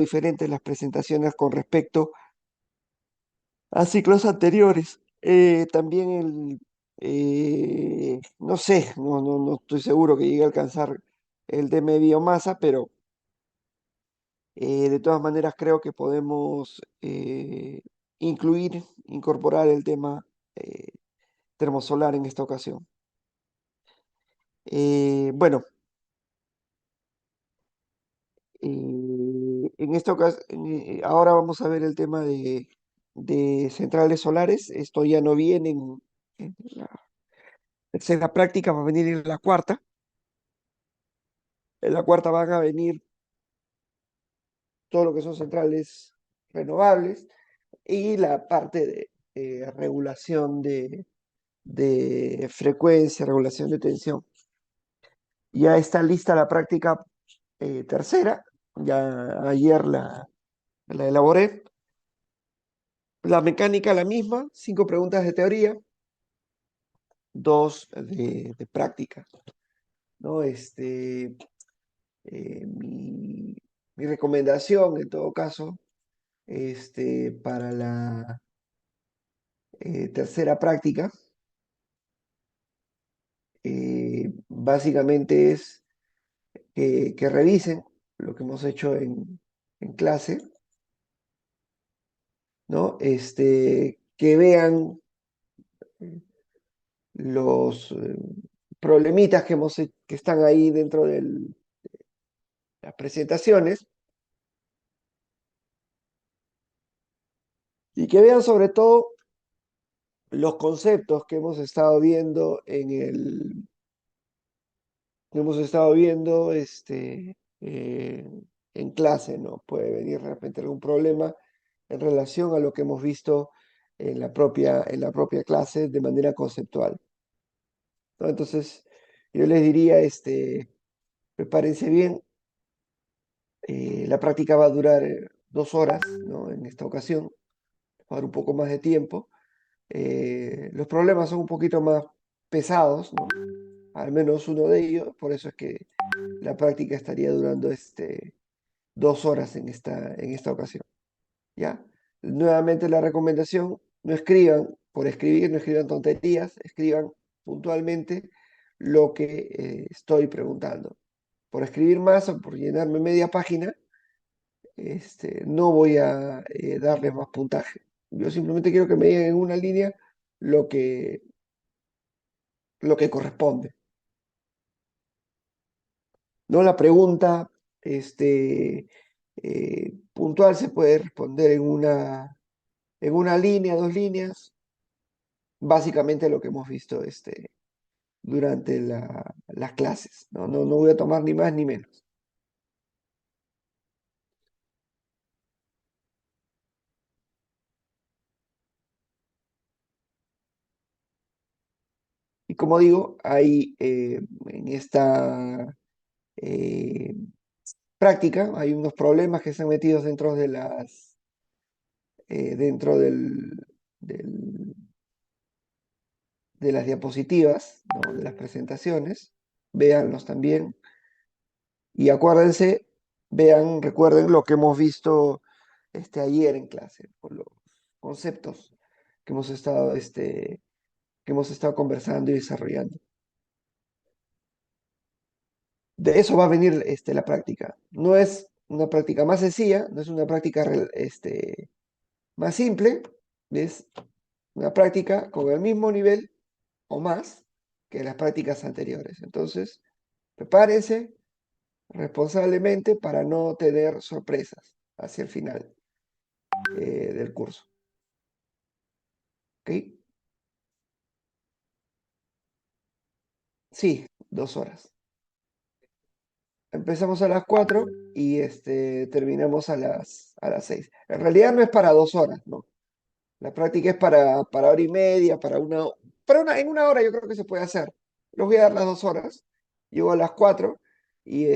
diferentes las presentaciones con respecto a ciclos anteriores. También no sé, no estoy seguro que llegue a alcanzar el de biomasa, pero de todas maneras creo que podemos incorporar el tema termosolar en esta ocasión. Bueno, en esta ocasión, ahora vamos a ver el tema de centrales solares. Esto ya no viene en la tercera práctica, va a venir en la cuarta. En la cuarta van a venir todo lo que son centrales renovables y la parte de regulación de frecuencia, regulación de tensión. Ya está lista la práctica tercera, ya ayer la elaboré. La mecánica la misma, 5 preguntas de teoría, 2 de práctica, ¿no? Mi, mi recomendación, en todo caso, para la tercera práctica, básicamente es que revisen lo que hemos hecho en clase, ¿no? Que vean los problemitas que están ahí dentro de las presentaciones y que vean sobre todo los conceptos que hemos estado viendo eh, en clase, ¿no? Puede venir de repente algún problema en relación a lo que hemos visto en la propia clase de manera conceptual, ¿no? Entonces, yo les diría, prepárense bien. La práctica va a durar 2 horas, ¿no? En esta ocasión, va a dar un poco más de tiempo. Los problemas son un poquito más pesados, ¿no? Al menos uno de ellos, por eso es que la práctica estaría durando 2 horas en esta ocasión, ¿ya? Nuevamente la recomendación, no escriban por escribir, no escriban tonterías, escriban puntualmente lo que estoy preguntando. Por escribir más o por llenarme media página, no voy a darles más puntaje. Yo simplemente quiero que me digan en una línea lo que, lo que corresponde. No la pregunta puntual se puede responder en una línea, 2 líneas, básicamente lo que hemos visto durante las clases. No voy a tomar ni más ni menos. Y como digo, hay en esta eh, práctica, hay unos problemas que están metidos dentro de las diapositivas, ¿no? De las presentaciones. Véanlos también. Y acuérdense, recuerden lo que hemos visto ayer en clase, por los conceptos que que hemos estado conversando y desarrollando. De eso va a venir la práctica. No es una práctica más sencilla, no es una práctica más simple, es una práctica con el mismo nivel o más que las prácticas anteriores. Entonces, prepárense responsablemente para no tener sorpresas hacia el final del curso. ¿Ok? Sí, 2 horas. Empezamos a las 4 y terminamos a las 6. En realidad no es para 2 horas, ¿no? La práctica es para hora y media, en una hora yo creo que se puede hacer. Les voy a dar las 2 horas, llego a las 4 y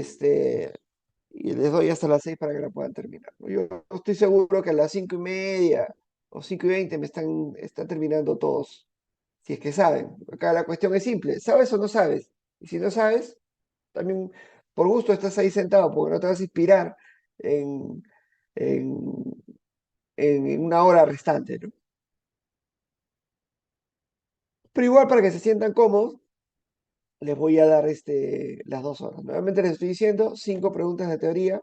y les doy hasta las 6 para que la puedan terminar, ¿no? Yo estoy seguro que a las 5:30 o 5:20 están terminando todos, si es que saben. Acá la cuestión es simple, ¿sabes o no sabes? Y si no sabes, también por gusto estás ahí sentado, porque no te vas a inspirar en en, en una hora restante, ¿no? Pero igual para que se sientan cómodos, les voy a dar las 2 horas. Nuevamente les estoy diciendo 5 preguntas de teoría,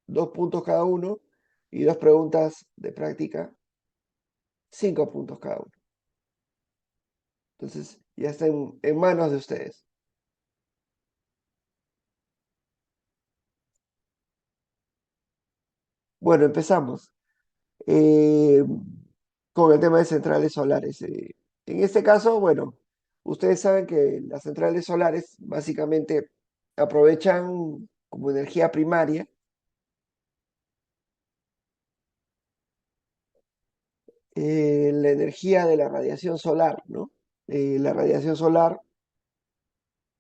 2 puntos cada uno, y 2 preguntas de práctica, 5 puntos cada uno. Entonces ya está en manos de ustedes. Bueno, empezamos eh, con el tema de centrales solares. En este caso, bueno, ustedes saben que las centrales solares básicamente aprovechan como energía primaria la energía de la radiación solar, ¿no? La radiación solar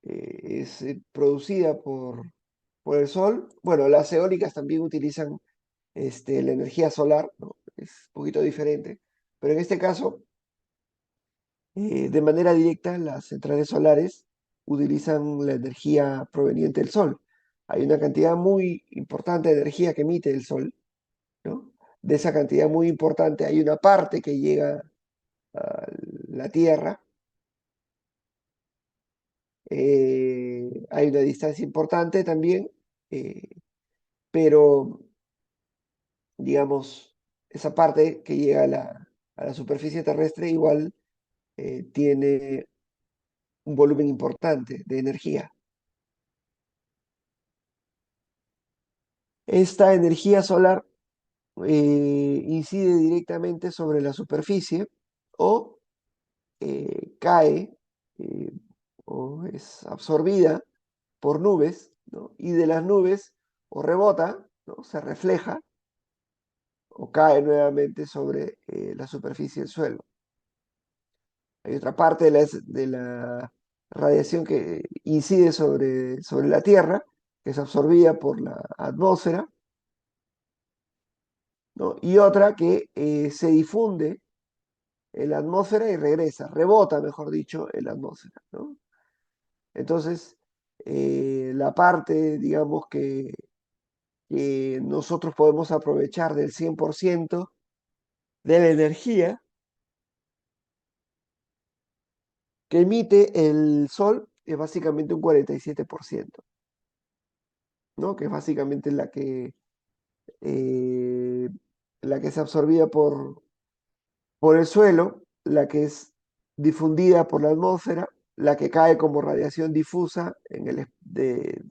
es producida por el sol. Bueno, las eólicas también utilizan la energía solar, ¿no? Es un poquito diferente, pero en este caso, de manera directa, las centrales solares utilizan la energía proveniente del sol. Hay una cantidad muy importante de energía que emite el sol, ¿no? De esa cantidad muy importante hay una parte que llega a la Tierra. Hay una distancia importante también, eh, pero digamos, esa parte que llega a la superficie terrestre igual tiene un volumen importante de energía. Esta energía solar incide directamente sobre la superficie o cae eh, o es absorbida por nubes, ¿no? Y de las nubes o rebota, ¿no? Se refleja o cae nuevamente sobre la superficie del suelo. Hay otra parte de la radiación que incide sobre la Tierra, que es absorbida por la atmósfera, ¿no? Y otra que se difunde en la atmósfera y regresa, rebota, mejor dicho, en la atmósfera, ¿no? Entonces, la parte, digamos, que nosotros podemos aprovechar del 100% de la energía que emite el Sol es básicamente un 47%, ¿no? Que es básicamente eh, la que es absorbida por el suelo, la que es difundida por la atmósfera, la que cae como radiación difusa de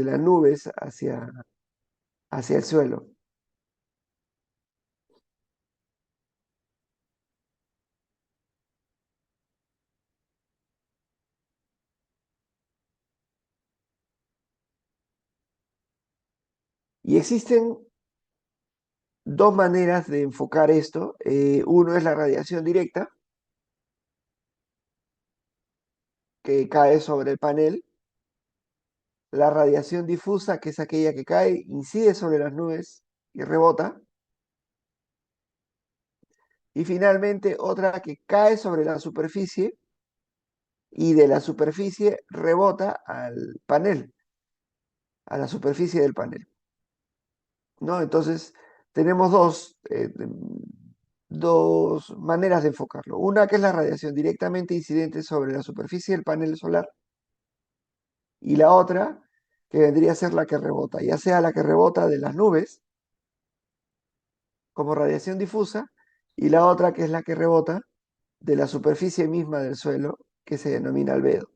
las nubes hacia el suelo. Y existen dos maneras de enfocar esto. Uno es la radiación directa, que cae sobre el panel. La radiación difusa, que es aquella que cae, incide sobre las nubes y rebota. Y finalmente otra que cae sobre la superficie y de la superficie rebota al panel, a la superficie del panel, ¿no? Entonces, tenemos dos maneras de enfocarlo. Una que es la radiación directamente incidente sobre la superficie del panel solar y la otra que vendría a ser la que rebota, ya sea la que rebota de las nubes como radiación difusa y la otra que es la que rebota de la superficie misma del suelo que se denomina albedo,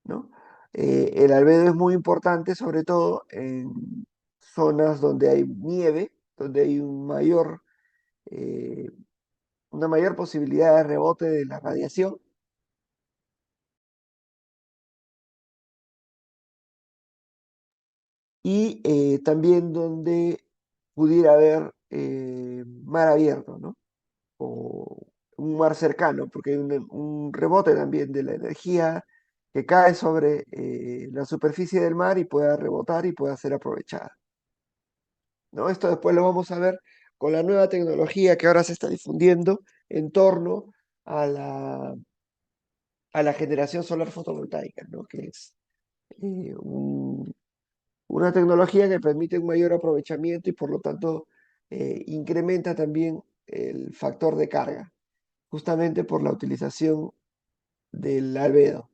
¿no? El albedo es muy importante, sobre todo en zonas donde hay nieve, donde hay eh, una mayor posibilidad de rebote de la radiación y también donde pudiera haber mar abierto, ¿no? O un mar cercano, porque hay un rebote también de la energía que cae sobre la superficie del mar y pueda rebotar y pueda ser aprovechada, ¿no? Esto después lo vamos a ver con la nueva tecnología que ahora se está difundiendo en torno a a la generación solar fotovoltaica, ¿no? Que es Una tecnología que permite un mayor aprovechamiento y por lo tanto incrementa también el factor de carga, justamente por la utilización del albedo.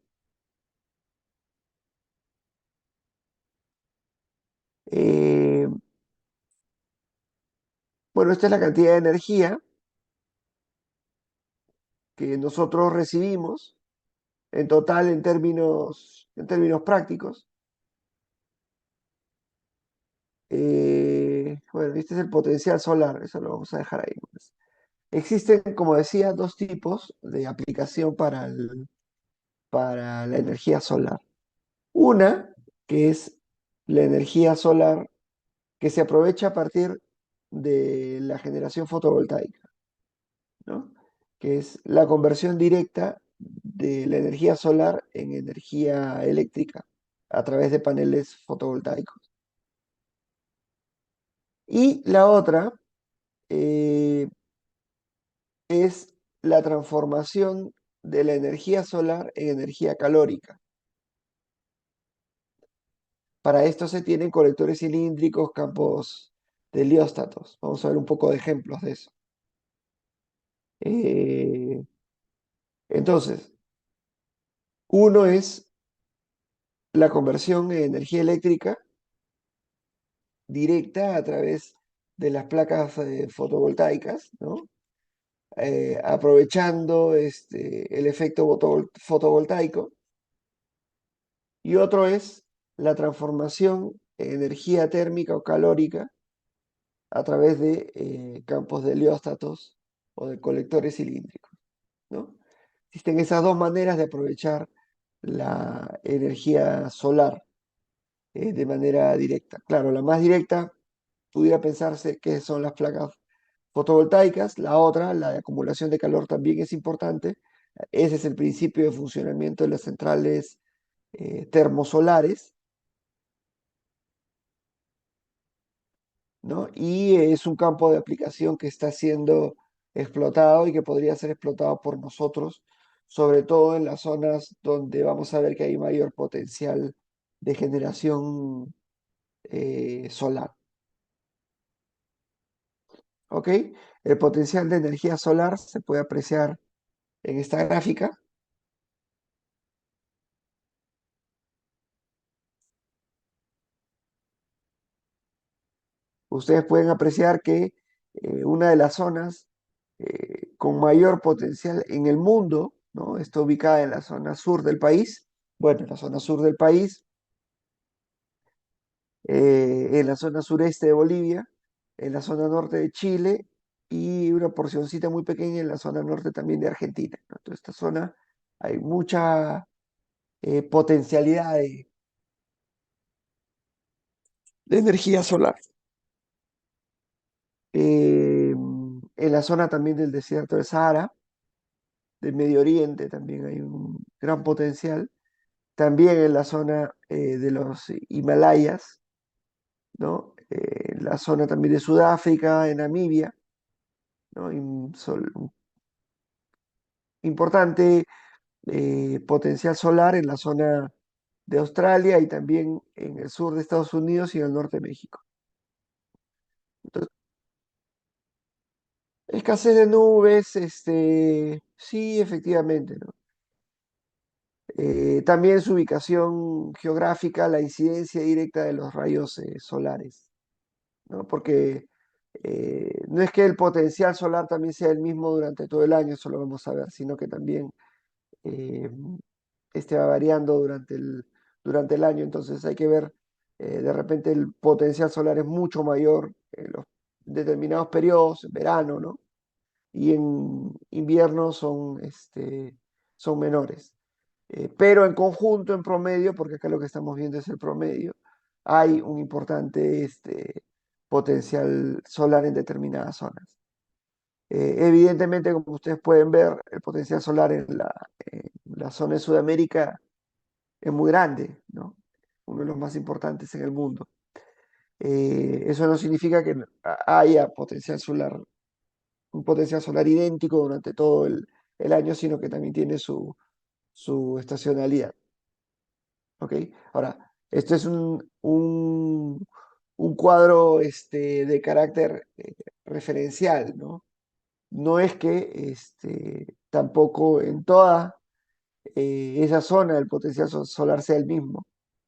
Eh, bueno, esta es la cantidad de energía que nosotros recibimos en total en términos prácticos. Bueno, este es el potencial solar, eso lo vamos a dejar ahí nomás. Existen, como decía, dos tipos de aplicación para la energía solar. Una, que es la energía solar que se aprovecha a partir de la generación fotovoltaica, ¿no? Que es la conversión directa de la energía solar en energía eléctrica a través de paneles fotovoltaicos. Y la otra eh, es la transformación de la energía solar en energía calórica. Para esto se tienen colectores cilíndricos, campos de helióstatos. Vamos a ver un poco de ejemplos de eso. Eh, entonces, uno es la conversión en energía eléctrica directa a través de las placas fotovoltaicas, ¿no? Aprovechando el efecto fotovoltaico. Y otro es la transformación en energía térmica o calórica a través de campos de helióstatos o de colectores cilíndricos, ¿no? Existen esas dos maneras de aprovechar la energía solar de manera directa. Claro, la más directa pudiera pensarse que son las placas fotovoltaicas, la otra, la de acumulación de calor, también es importante. Ese es el principio de funcionamiento de las centrales termosolares, ¿no? Y es un campo de aplicación que está siendo explotado y que podría ser explotado por nosotros, sobre todo en las zonas donde vamos a ver que hay mayor potencial de generación solar. ¿Ok? El potencial de energía solar se puede apreciar en esta gráfica. Ustedes pueden apreciar que una de las zonas con mayor potencial en el mundo, ¿no? Está ubicada en la zona sur del país. Bueno, en la zona sur del país, en la zona sureste de Bolivia, en la zona norte de Chile y una porcioncita muy pequeña en la zona norte también de Argentina, ¿no? Entonces, esta zona hay mucha potencialidad de energía solar. En la zona también del desierto del Sahara, del Medio Oriente, también hay un gran potencial. También en la zona de los Himalayas, ¿no? La zona también de Sudáfrica, en Namibia, ¿no? Importante potencial solar en la zona de Australia y también en el sur de Estados Unidos y en el norte de México. Entonces, escasez de nubes, sí, efectivamente, ¿no? También su ubicación geográfica, la incidencia directa de los rayos solares, ¿no? Porque no es que el potencial solar también sea el mismo durante todo el año, eso lo vamos a ver, sino que también eh, este va variando durante el año, entonces hay que ver, de repente el potencial solar es mucho mayor en los determinados periodos, en verano, ¿no? Y en invierno son menores. Pero en conjunto, en promedio, porque acá lo que estamos viendo es el promedio, hay un importante potencial solar en determinadas zonas. Evidentemente, como ustedes pueden ver, el potencial solar en la zona de Sudamérica es muy grande, ¿no? Uno de los más importantes en el mundo. Eso no significa que haya un potencial solar idéntico durante todo el año, sino que también tiene su estacionalidad. ¿Ok? Ahora, Esto es un cuadro de carácter referencial, ¿no? No es que tampoco en toda esa zona el potencial solar sea el mismo,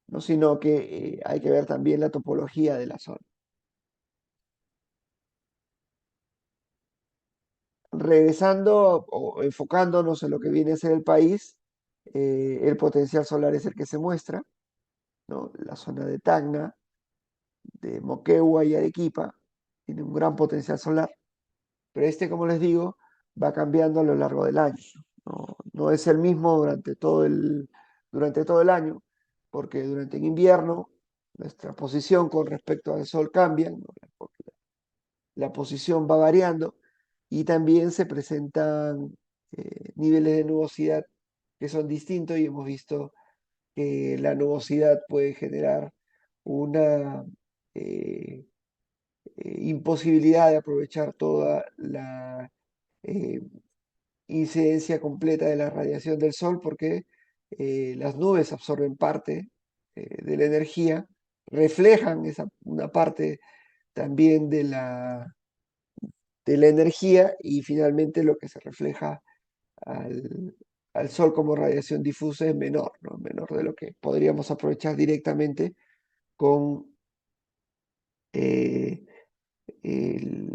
¿no? Sino que hay que ver también la topología de la zona. Regresando o enfocándonos en lo que viene a ser el país, el potencial solar es el que se muestra, ¿no? La zona de Tacna, de Moquegua y Arequipa tiene un gran potencial solar, pero como les digo, va cambiando a lo largo del año. No es el mismo durante todo el año, porque durante el invierno nuestra posición con respecto al Sol cambia, ¿no? La posición va variando y también se presentan niveles de nubosidad que son distintos y hemos visto que la nubosidad puede generar una eh, imposibilidad de aprovechar toda la eh, incidencia completa de la radiación del Sol porque las nubes absorben parte de la energía, reflejan una parte también de la energía y finalmente lo que se refleja al, al Sol como radiación difusa es menor, ¿no? Menor de lo que podríamos aprovechar directamente con eh, el,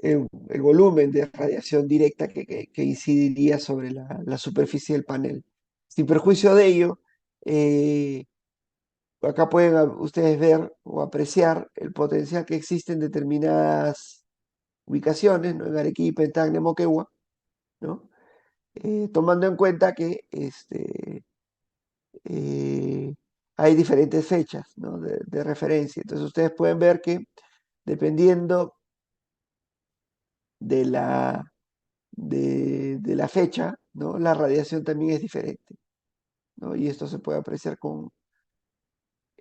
el volumen de radiación directa que incidiría sobre la superficie del panel. Sin perjuicio de ello, eh, acá pueden ustedes ver o apreciar el potencial que existe en determinadas ubicaciones, ¿no? En Arequipa, en Tacna, en Moquegua, ¿no? Tomando en cuenta que eh, hay diferentes fechas, ¿no? de referencia. Entonces ustedes pueden ver que dependiendo de de la fecha, ¿no? La radiación también es diferente, ¿no? Y esto se puede apreciar con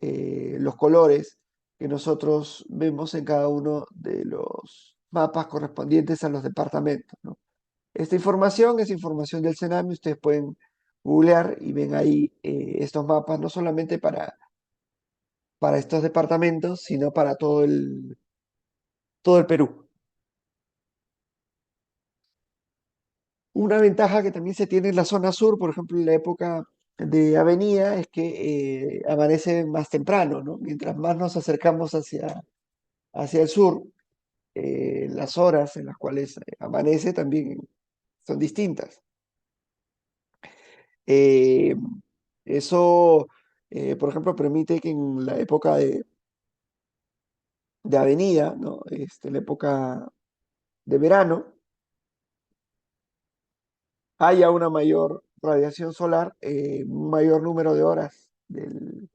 los colores que nosotros vemos en cada uno de los mapas correspondientes a los departamentos, ¿no? Esta información es información del Cenami, ustedes pueden googlear y ven ahí estos mapas, no solamente para estos departamentos, sino para todo el Perú. Una ventaja que también se tiene en la zona sur, por ejemplo, en la época de avenida, es que amanece más temprano, ¿no? Mientras más nos acercamos hacia el sur, las horas en las cuales amanece también son distintas. Eh, Eso, por ejemplo, permite que en la época de avenida, ¿no? La época de verano, haya una mayor radiación solar, un mayor número de horas del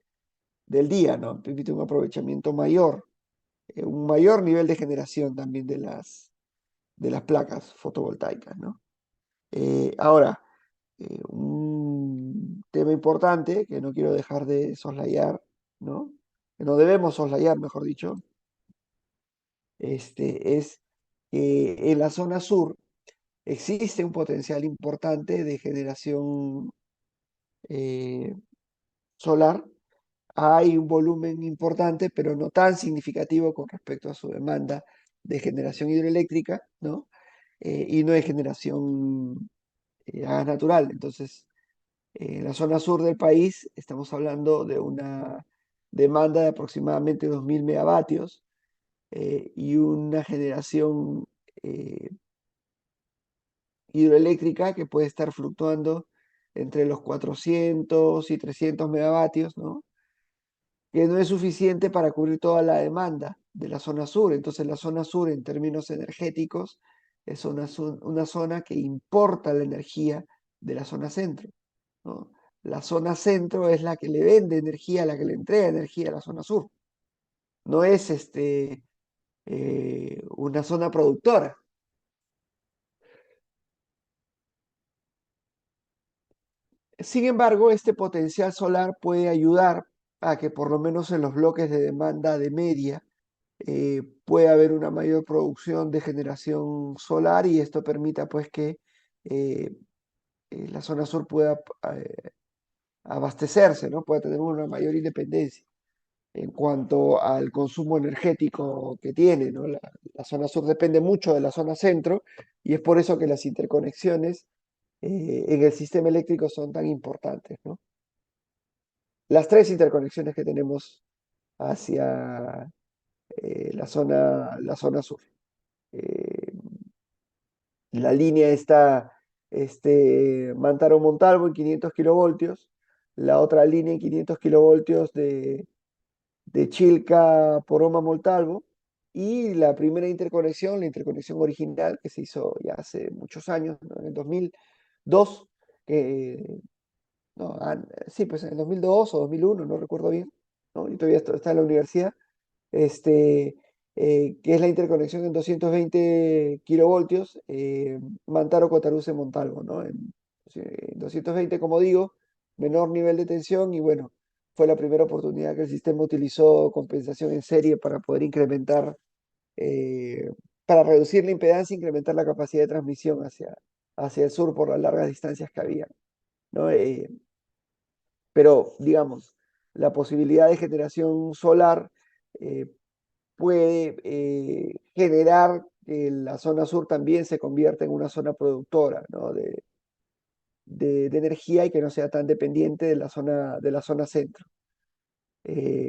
día, ¿no? Permite un aprovechamiento mayor, un mayor nivel de generación también de las placas fotovoltaicas, ¿no? Ahora, un tema importante que no quiero dejar de soslayar, ¿no? Que no debemos soslayar, mejor dicho, es que en la zona sur existe un potencial importante de generación eh, solar. Hay un volumen importante, pero no tan significativo con respecto a su demanda de generación hidroeléctrica, ¿no? Y no hay generación a gas natural. Entonces, en la zona sur del país estamos hablando de una demanda de aproximadamente 2.000 megavatios y una generación eh, hidroeléctrica que puede estar fluctuando entre los 400 y 300 megavatios, ¿no? Que no es suficiente para cubrir toda la demanda de la zona sur. Entonces la zona sur en términos energéticos es una zona que importa la energía de la zona centro, ¿no? La zona centro es la que le vende energía, la que le entrega energía a la zona sur. No es una zona productora. Sin embargo, este potencial solar puede ayudar a que por lo menos en los bloques de demanda de media puede haber una mayor producción de generación solar y esto permita pues que eh, la zona sur pueda abastecerse, ¿no? Pueda tener una mayor independencia en cuanto al consumo energético que tiene, ¿no? La zona sur depende mucho de la zona centro y es por eso que las interconexiones en el sistema eléctrico son tan importantes, ¿no? Las tres interconexiones que tenemos hacia la zona sur. Eh, la línea está Mantaro-Montalvo en 500 kilovoltios, la otra línea en 500 kilovoltios de Chilca Poroma Montalvo y la primera interconexión, la interconexión original que se hizo ya hace muchos años, ¿no? En el 2002, no, sí, pues en el 2002 o 2001, no recuerdo bien, ¿no? Y todavía está en la universidad, este, que es la interconexión en 220 kilovoltios, Mantaro-Cotaruce-Montalvo, ¿no? En 220, como digo, menor nivel de tensión y bueno, fue la primera oportunidad que el sistema utilizó compensación en serie para poder incrementar, eh, para reducir la impedancia e incrementar la capacidad de transmisión hacia el sur por las largas distancias que había, ¿no? Pero, digamos, la posibilidad de generación solar eh, puede generar que la zona sur también se convierta en una zona productora, ¿no? de energía y que no sea tan dependiente de la zona centro.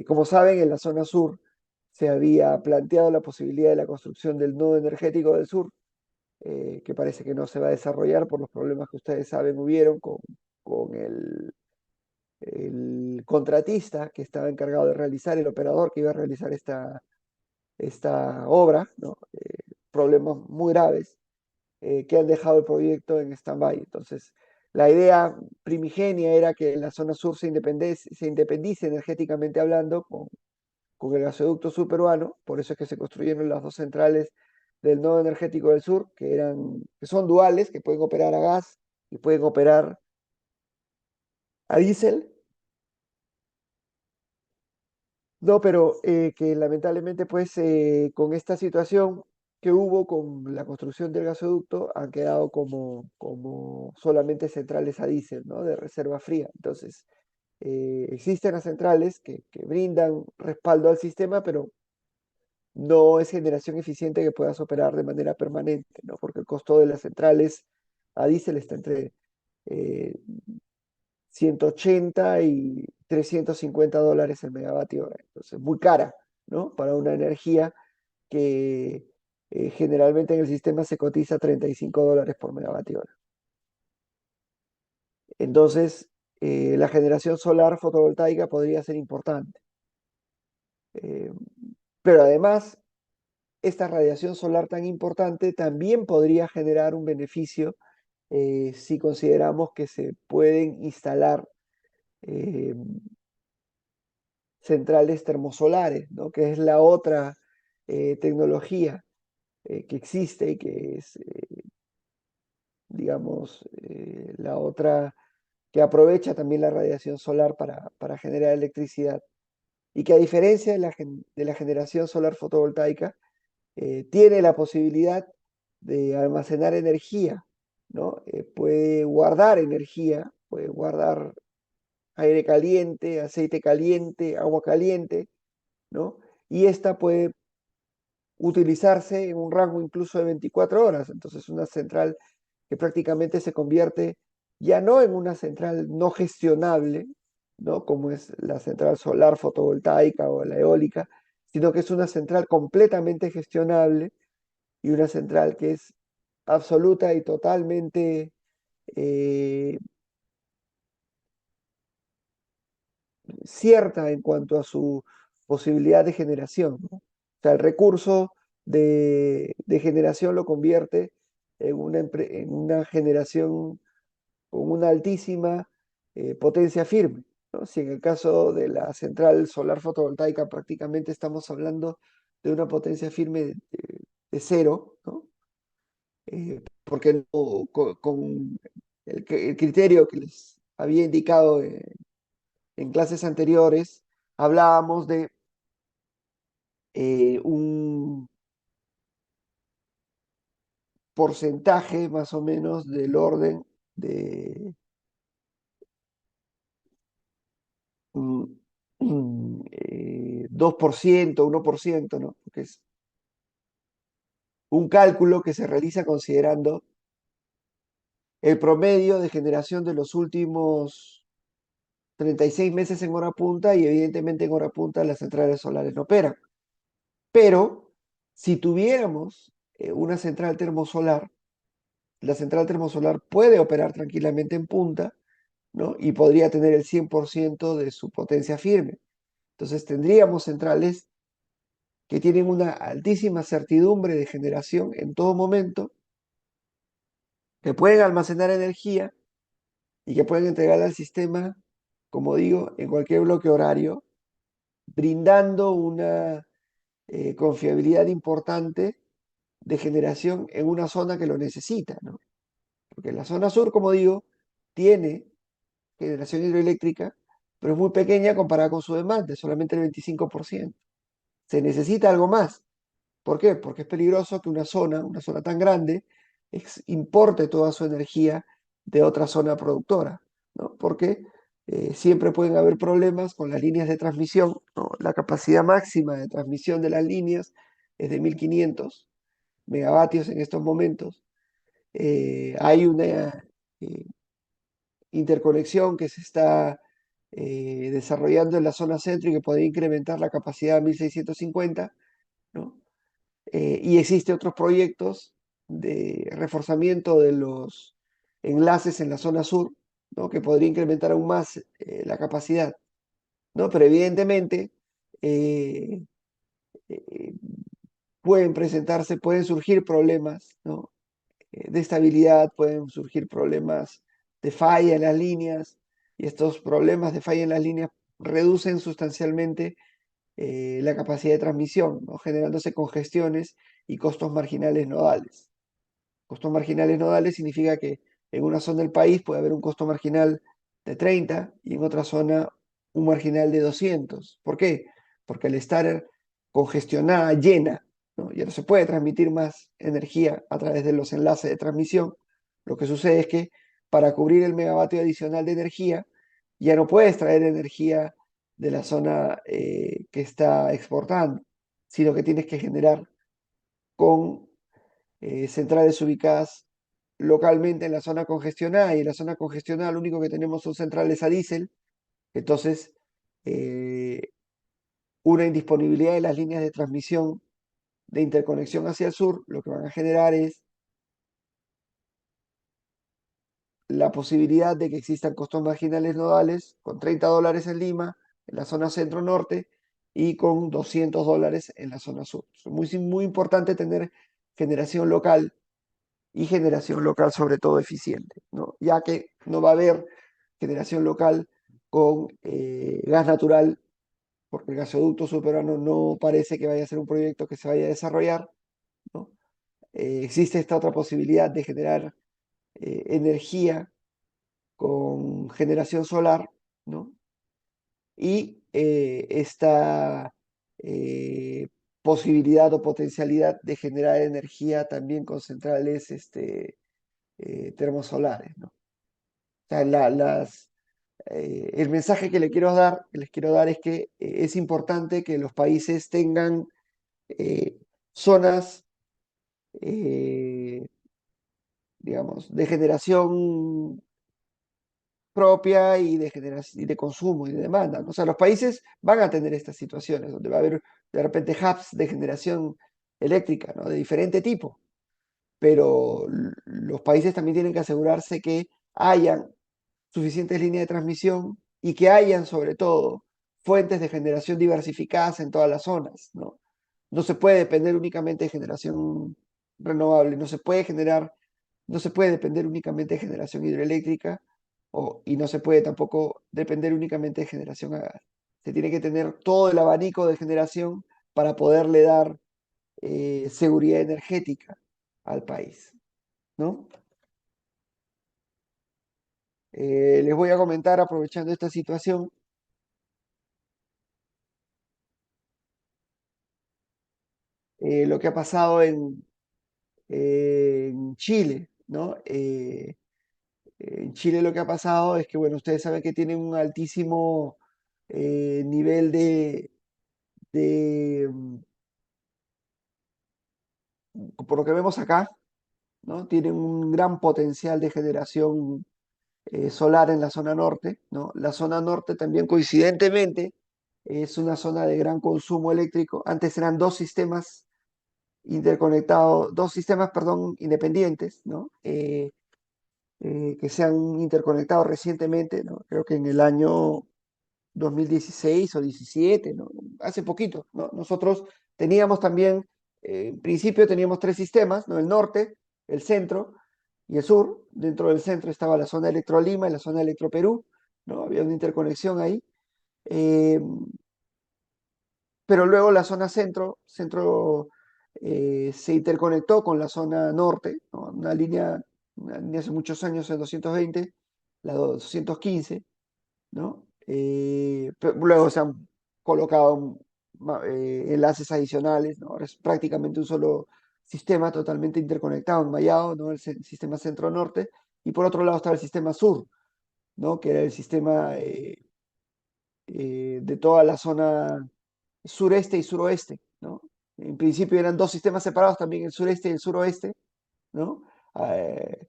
Como saben, en la zona sur se había planteado la posibilidad de la construcción del nodo energético del sur, que parece que no se va a desarrollar por los problemas que ustedes saben hubieron con el contratista que estaba encargado de realizar, el operador que iba a realizar esta obra, ¿no? Problemas muy graves que han dejado el proyecto en stand-by. Entonces, la idea primigenia era que la zona sur se independice energéticamente hablando con el gasoducto subperuano, por eso es que se construyeron las dos centrales del nodo energético del sur, que son duales, que pueden operar a gas y pueden operar a diésel. No, pero que lamentablemente, pues, con esta situación que hubo con la construcción del gasoducto, han quedado como solamente centrales a diésel, ¿no? De reserva fría. Entonces, existen las centrales que brindan respaldo al sistema, pero no es generación eficiente que puedas operar de manera permanente, ¿no? Porque el costo de las centrales a diésel está entre eh, 180 y $350 el megavatio hora. Entonces, muy cara, ¿no? Para una energía que generalmente en el sistema se cotiza $35 por megavatio hora. Entonces, la generación solar fotovoltaica podría ser importante. Eh, pero además, esta radiación solar tan importante también podría generar un beneficio si consideramos que se pueden instalar eh, centrales termosolares, ¿no? Que es la otra tecnología que existe y que es, digamos, la otra que aprovecha también la radiación solar para generar electricidad y que a diferencia de la generación solar fotovoltaica, tiene la posibilidad de almacenar energía, ¿no? Puede guardar energía, puede guardar aire caliente, aceite caliente, agua caliente, ¿no? Y esta puede utilizarse en un rango incluso de 24 horas. Entonces, una central que prácticamente se convierte ya no en una central no gestionable, ¿no? Como es la central solar fotovoltaica o la eólica, sino que es una central completamente gestionable y una central que es absoluta y totalmente eh, cierta en cuanto a su posibilidad de generación, ¿no? O sea, el recurso de generación lo convierte en una generación con una altísima potencia firme, ¿no? Si en el caso de la central solar fotovoltaica prácticamente estamos hablando de una potencia firme de cero, ¿no? Porque con el criterio que les había indicado en clases anteriores, hablábamos de un porcentaje más o menos del orden de mm, 2%, 1%, ¿no? Porque es un cálculo que se realiza considerando el promedio de generación de los últimos 36 meses en hora punta y evidentemente en hora punta las centrales solares no operan. Pero si tuviéramos una central termosolar, la central termosolar puede operar tranquilamente en punta, ¿no? Y podría tener el 100% de su potencia firme. Entonces tendríamos centrales que tienen una altísima certidumbre de generación en todo momento, que pueden almacenar energía y que pueden entregarla al sistema, como digo, en cualquier bloque horario, brindando una confiabilidad importante de generación en una zona que lo necesita, ¿no? Porque la zona sur, como digo, tiene generación hidroeléctrica, pero es muy pequeña comparada con su demanda, solamente el 25%. Se necesita algo más. ¿Por qué? Porque es peligroso que una zona tan grande, importe toda su energía de otra zona productora, ¿no? Porque siempre pueden haber problemas con las líneas de transmisión, ¿no? La capacidad máxima de transmisión de las líneas es de 1500 megavatios en estos momentos. Hay una eh, interconexión que se está desarrollando en la zona centro y que podría incrementar la capacidad a 1650, ¿no? Y existe otros proyectos de reforzamiento de los enlaces en la zona sur, ¿no? Que podría incrementar aún más la capacidad, ¿no? Pero evidentemente eh, eh, pueden surgir problemas, ¿no? De estabilidad, pueden surgir problemas de falla en las líneas, y estos problemas de falla en las líneas reducen sustancialmente la capacidad de transmisión, ¿no? Generándose congestiones y costos marginales nodales. Costos marginales nodales significa que en una zona del país puede haber un costo marginal de 30 y en otra zona un marginal de 200. ¿Por qué? Porque al estar congestionada, llena, ¿no? Ya no se puede transmitir más energía a través de los enlaces de transmisión. Lo que sucede es que para cubrir el megavatio adicional de energía, ya no puedes traer energía de la zona que está exportando, sino que tienes que generar con centrales ubicadas localmente en la zona congestionada, y en la zona congestionada lo único que tenemos son centrales a diésel. Entonces eh, una indisponibilidad de las líneas de transmisión de interconexión hacia el sur, lo que van a generar es la posibilidad de que existan costos marginales nodales con $30 en Lima, en la zona centro-norte, y con $200 en la zona sur. Es muy importante tener generación local, y generación local sobre todo eficiente, ¿no? Ya que no va a haber generación local con gas natural, porque el gasoducto subterráneo no parece que vaya a ser un proyecto que se vaya a desarrollar, ¿no? Existe esta otra posibilidad de generar energía con generación solar, ¿no? Y esta posibilidad o potencialidad de generar energía también con centrales termosolares, ¿no? O sea, el mensaje que les quiero dar es que es importante que los países tengan eh, zonas, eh, digamos, de generación propia y de generación y de consumo y de demanda, ¿no? O sea, los países van a tener estas situaciones donde va a haber de repente hubs de generación eléctrica, ¿no? De diferente tipo, pero los países también tienen que asegurarse que hayan suficientes líneas de transmisión y que hayan, sobre todo, fuentes de generación diversificadas en todas las zonas, ¿no? No se puede depender únicamente de generación renovable, no se puede depender únicamente de generación hidroeléctrica, y no se puede tampoco depender únicamente de generación a gas. Se tiene que tener todo el abanico de generación para poderle dar seguridad energética al país, ¿no? Les voy a comentar, aprovechando esta situación, lo que ha pasado en Chile, ¿no? En Chile lo que ha pasado es que, bueno, ustedes saben que tienen un altísimo nivel de, por lo que vemos acá, ¿no? Tienen un gran potencial de generación solar en la zona norte, ¿no? La zona norte también coincidentemente es una zona de gran consumo eléctrico. Antes eran dos sistemas interconectados, dos sistemas, perdón, independientes, ¿no? Que se han interconectado recientemente, ¿no? Creo que en el año 2016 o 17, ¿no? Hace poquito, ¿no? Nosotros teníamos también, en principio teníamos tres sistemas, ¿no? El norte, el centro y el sur. Dentro del centro estaba la zona Electro Lima y la zona Electro Perú, ¿no? Había una interconexión ahí. Eh, pero luego la zona centro, se interconectó con la zona norte, ¿no? Una línea hace muchos años, en 220, la 215, ¿no? Luego se han colocado enlaces adicionales, ¿no? Ahora es prácticamente un solo sistema totalmente interconectado, enmallado, ¿no? Sistema centro-norte, y por otro lado estaba el sistema sur, ¿no? Que era el sistema de toda la zona sureste y suroeste, ¿no? En principio eran dos sistemas separados, también el sureste y el suroeste, ¿no? Eh,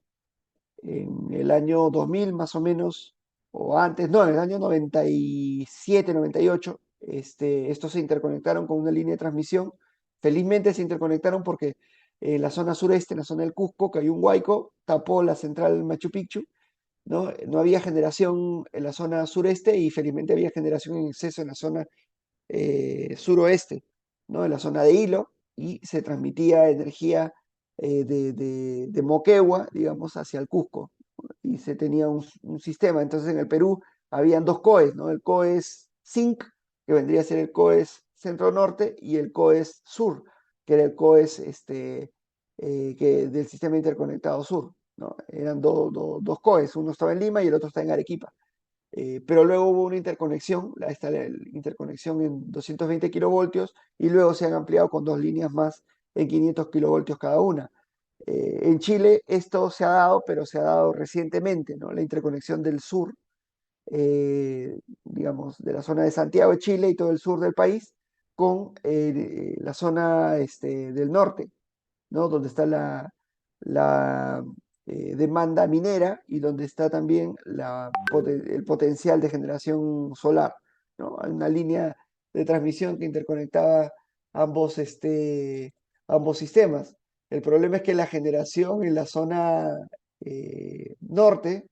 en el año 2000 más o menos, o antes, no, en el año 97, 98, estos se interconectaron con una línea de transmisión. Felizmente se interconectaron porque la zona sureste, la zona del Cusco, que hay un huaico, tapó la central Machu Picchu, ¿no? No había generación en la zona sureste y felizmente había generación en exceso en la zona suroeste, ¿no? En la zona de Hilo, y se transmitía energía de Moquegua, digamos, hacia el Cusco, y se tenía un sistema. Entonces en el Perú habían dos COEs, ¿no? El COES Zinc, que vendría a ser el COES Centro-Norte, y el COES Sur, que era el COES del Sistema Interconectado Sur, ¿no? Eran dos COEs, uno estaba en Lima y el otro está en Arequipa. Pero luego hubo una interconexión, esta la interconexión en 220 kilovoltios, y luego se han ampliado con dos líneas más en 500 kilovoltios cada una. En Chile esto se ha dado, pero se ha dado recientemente, ¿no? La interconexión del sur, digamos, de la zona de Santiago de Chile y todo el sur del país, con la zona del norte, ¿no? Donde está la demanda minera y donde está también el potencial de generación solar, ¿no? Hay una línea de transmisión que interconectaba ambos, ambos sistemas. El problema es que la generación en la zona norte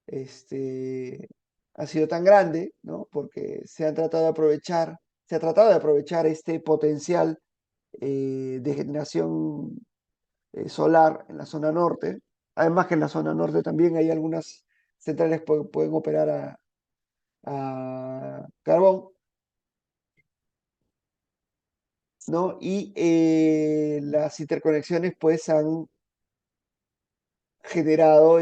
este, ha sido tan grande, ¿no? Porque se ha tratado de aprovechar este potencial de generación solar en la zona norte. Además que en la zona norte también hay algunas centrales que pueden operar a carbón, ¿no? Y las interconexiones pues han generado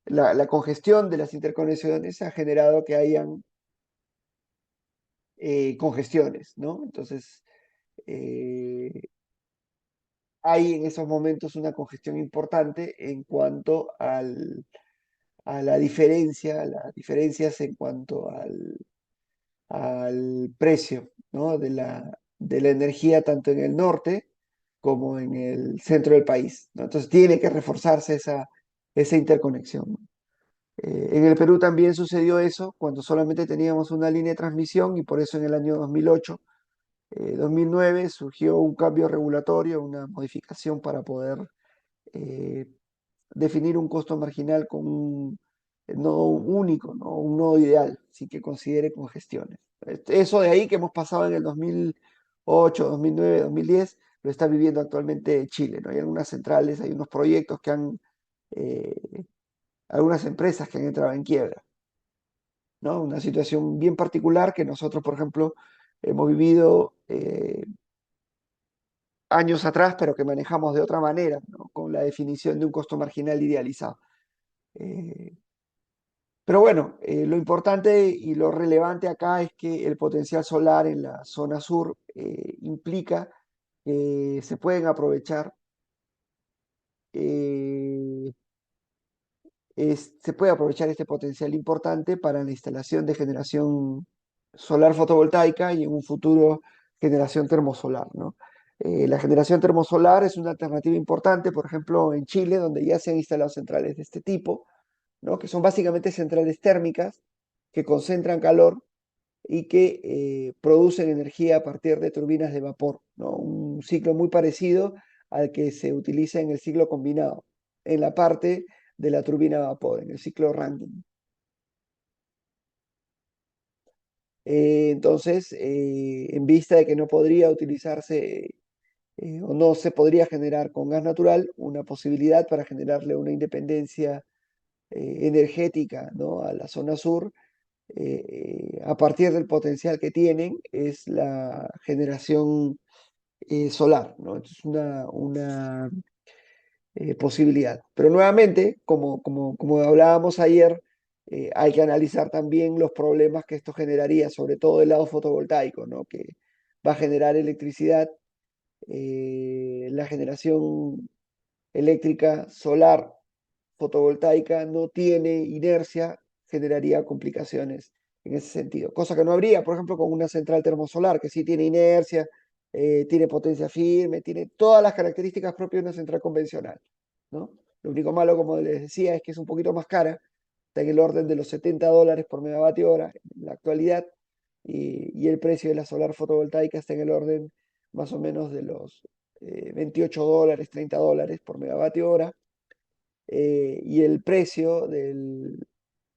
la congestión de las interconexiones ha generado que hayan congestiones, ¿no? Entonces, eh, hay en esos momentos una congestión importante en cuanto a las diferencias en cuanto al precio, ¿no? De la energía tanto en el norte como en el centro del país, ¿no? Entonces tiene que reforzarse esa interconexión, ¿no? En el Perú también sucedió eso cuando solamente teníamos una línea de transmisión, y por eso en el año 2008, 2009 surgió un cambio regulatorio, una modificación para poder eh, definir un costo marginal con un nodo único, ¿no? Un nodo ideal, sin que considere congestiones. Eso de ahí que hemos pasado en el 2008, 2009, 2010, lo está viviendo actualmente Chile, ¿no? Hay algunas centrales, hay unos proyectos eh, algunas empresas que han entrado en quiebra, ¿no? Una situación bien particular que nosotros, por ejemplo, hemos vivido años atrás, pero que manejamos de otra manera, ¿no? Con la definición de un costo marginal idealizado. Eh, Pero bueno, lo importante y lo relevante acá es que el potencial solar en la zona sur implica que se pueden aprovechar se puede aprovechar este potencial importante para la instalación de generación solar fotovoltaica y en un futuro generación termosolar, ¿no? La generación termosolar es una alternativa importante, por ejemplo, en Chile, donde ya se han instalado centrales de este tipo, ¿no? Que son básicamente centrales térmicas que concentran calor y que producen energía a partir de turbinas de vapor, ¿no? Un ciclo muy parecido al que se utiliza en el ciclo combinado, en la parte de la turbina a vapor, en el ciclo Rankine. Entonces, en vista de que no podría utilizarse o no se podría generar con gas natural, una posibilidad para generarle una independencia energética, ¿no? A la zona sur, a partir del potencial que tienen, es la generación solar, ¿no? Es una posibilidad. Pero nuevamente, como hablábamos ayer, hay que analizar también los problemas que esto generaría, sobre todo el lado fotovoltaico, ¿no? Que va a generar electricidad, la generación eléctrica solar fotovoltaica no tiene inercia, generaría complicaciones en ese sentido. Cosa que no habría, por ejemplo, con una central termosolar, que sí tiene inercia, tiene potencia firme, tiene todas las características propias de una central convencional, ¿no? Lo único malo, como les decía, es que es un poquito más cara, está en el orden de los $70 por megavatio hora en la actualidad, y el precio de la solar fotovoltaica está en el orden más o menos de los $28, $30 por megavatio hora, y el precio del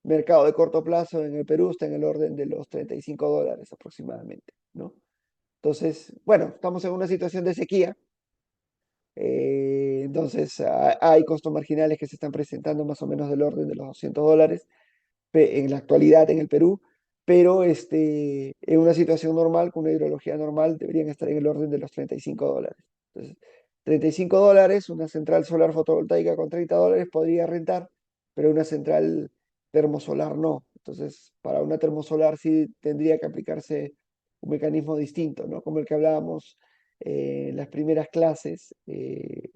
mercado de corto plazo en el Perú está en el orden de los $35 aproximadamente, ¿no? Entonces, bueno, estamos en una situación de sequía, entonces hay costos marginales que se están presentando más o menos del orden de los $200 en la actualidad en el Perú, pero en una situación normal, con una hidrología normal, deberían estar en el orden de los $35. Entonces, $35, una central solar fotovoltaica con $30 podría rentar, pero una central termosolar no. Entonces, para una termosolar sí tendría que aplicarse un mecanismo distinto, ¿no? Como el que hablábamos en las primeras clases, eh,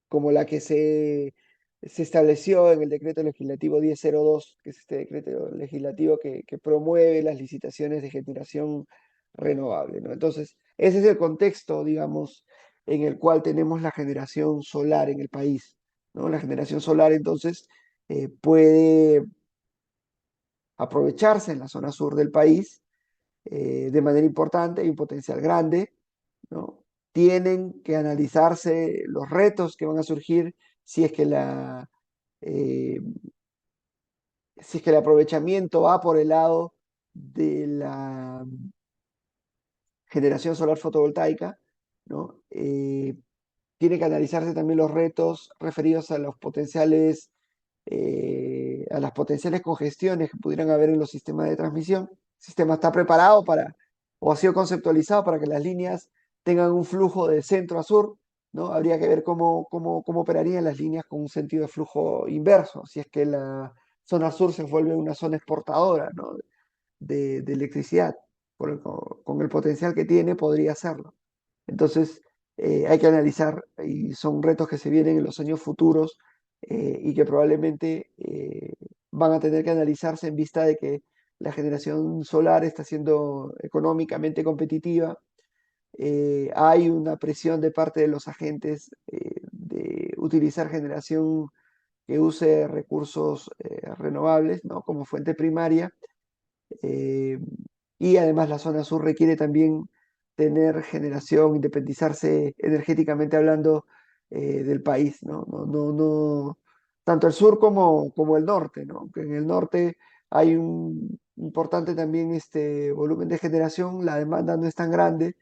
como la que se estableció en el decreto legislativo 1002, que es este decreto legislativo que promueve las licitaciones de generación renovable, ¿no? Entonces, ese es el contexto, digamos, en el cual tenemos la generación solar en el país, ¿no? La generación solar, entonces, puede aprovecharse en la zona sur del país de manera importante, hay un potencial grande, ¿no? Tienen que analizarse los retos que van a surgir si es que eh, si es que el aprovechamiento va por el lado de la generación solar fotovoltaica, ¿no? Tiene que analizarse también los retos referidos a los potenciales, a las potenciales congestiones que pudieran haber en los sistemas de transmisión. El sistema está preparado para, o ha sido conceptualizado para que las líneas tengan un flujo de centro a sur, ¿no? Habría que ver cómo operarían las líneas con un sentido de flujo inverso, si es que la zona sur se vuelve una zona exportadora, ¿no? de electricidad. Con el potencial que tiene, podría hacerlo. Entonces, hay que analizar, y son retos que se vienen en los años futuros y que probablemente van a tener que analizarse en vista de que la generación solar está siendo económicamente competitiva. Hay una presión de parte de los agentes de utilizar generación que use recursos renovables, ¿no? Como fuente primaria, eh, y además la zona sur requiere también tener generación, independizarse energéticamente hablando del país, ¿no? Tanto el sur como el norte, ¿no? Que en el norte hay un importante también volumen de generación, la demanda no es tan grande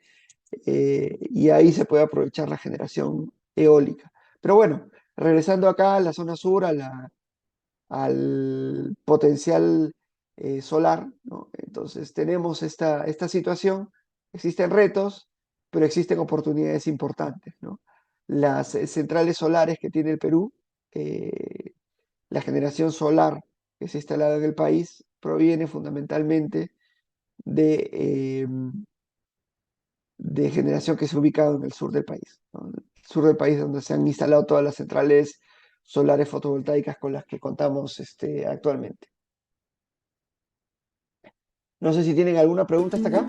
y ahí se puede aprovechar la generación eólica. Pero bueno, regresando acá a la zona sur, al potencial solar, ¿no? Entonces tenemos esta situación, existen retos, pero existen oportunidades importantes, ¿no? Las centrales solares que tiene el Perú, eh, la generación solar que se ha instalado en el país proviene fundamentalmente de de generación que se ha ubicado en el sur del país, ¿no? El sur del país donde se han instalado todas las centrales solares fotovoltaicas con las que contamos actualmente. No sé si tienen alguna pregunta hasta acá.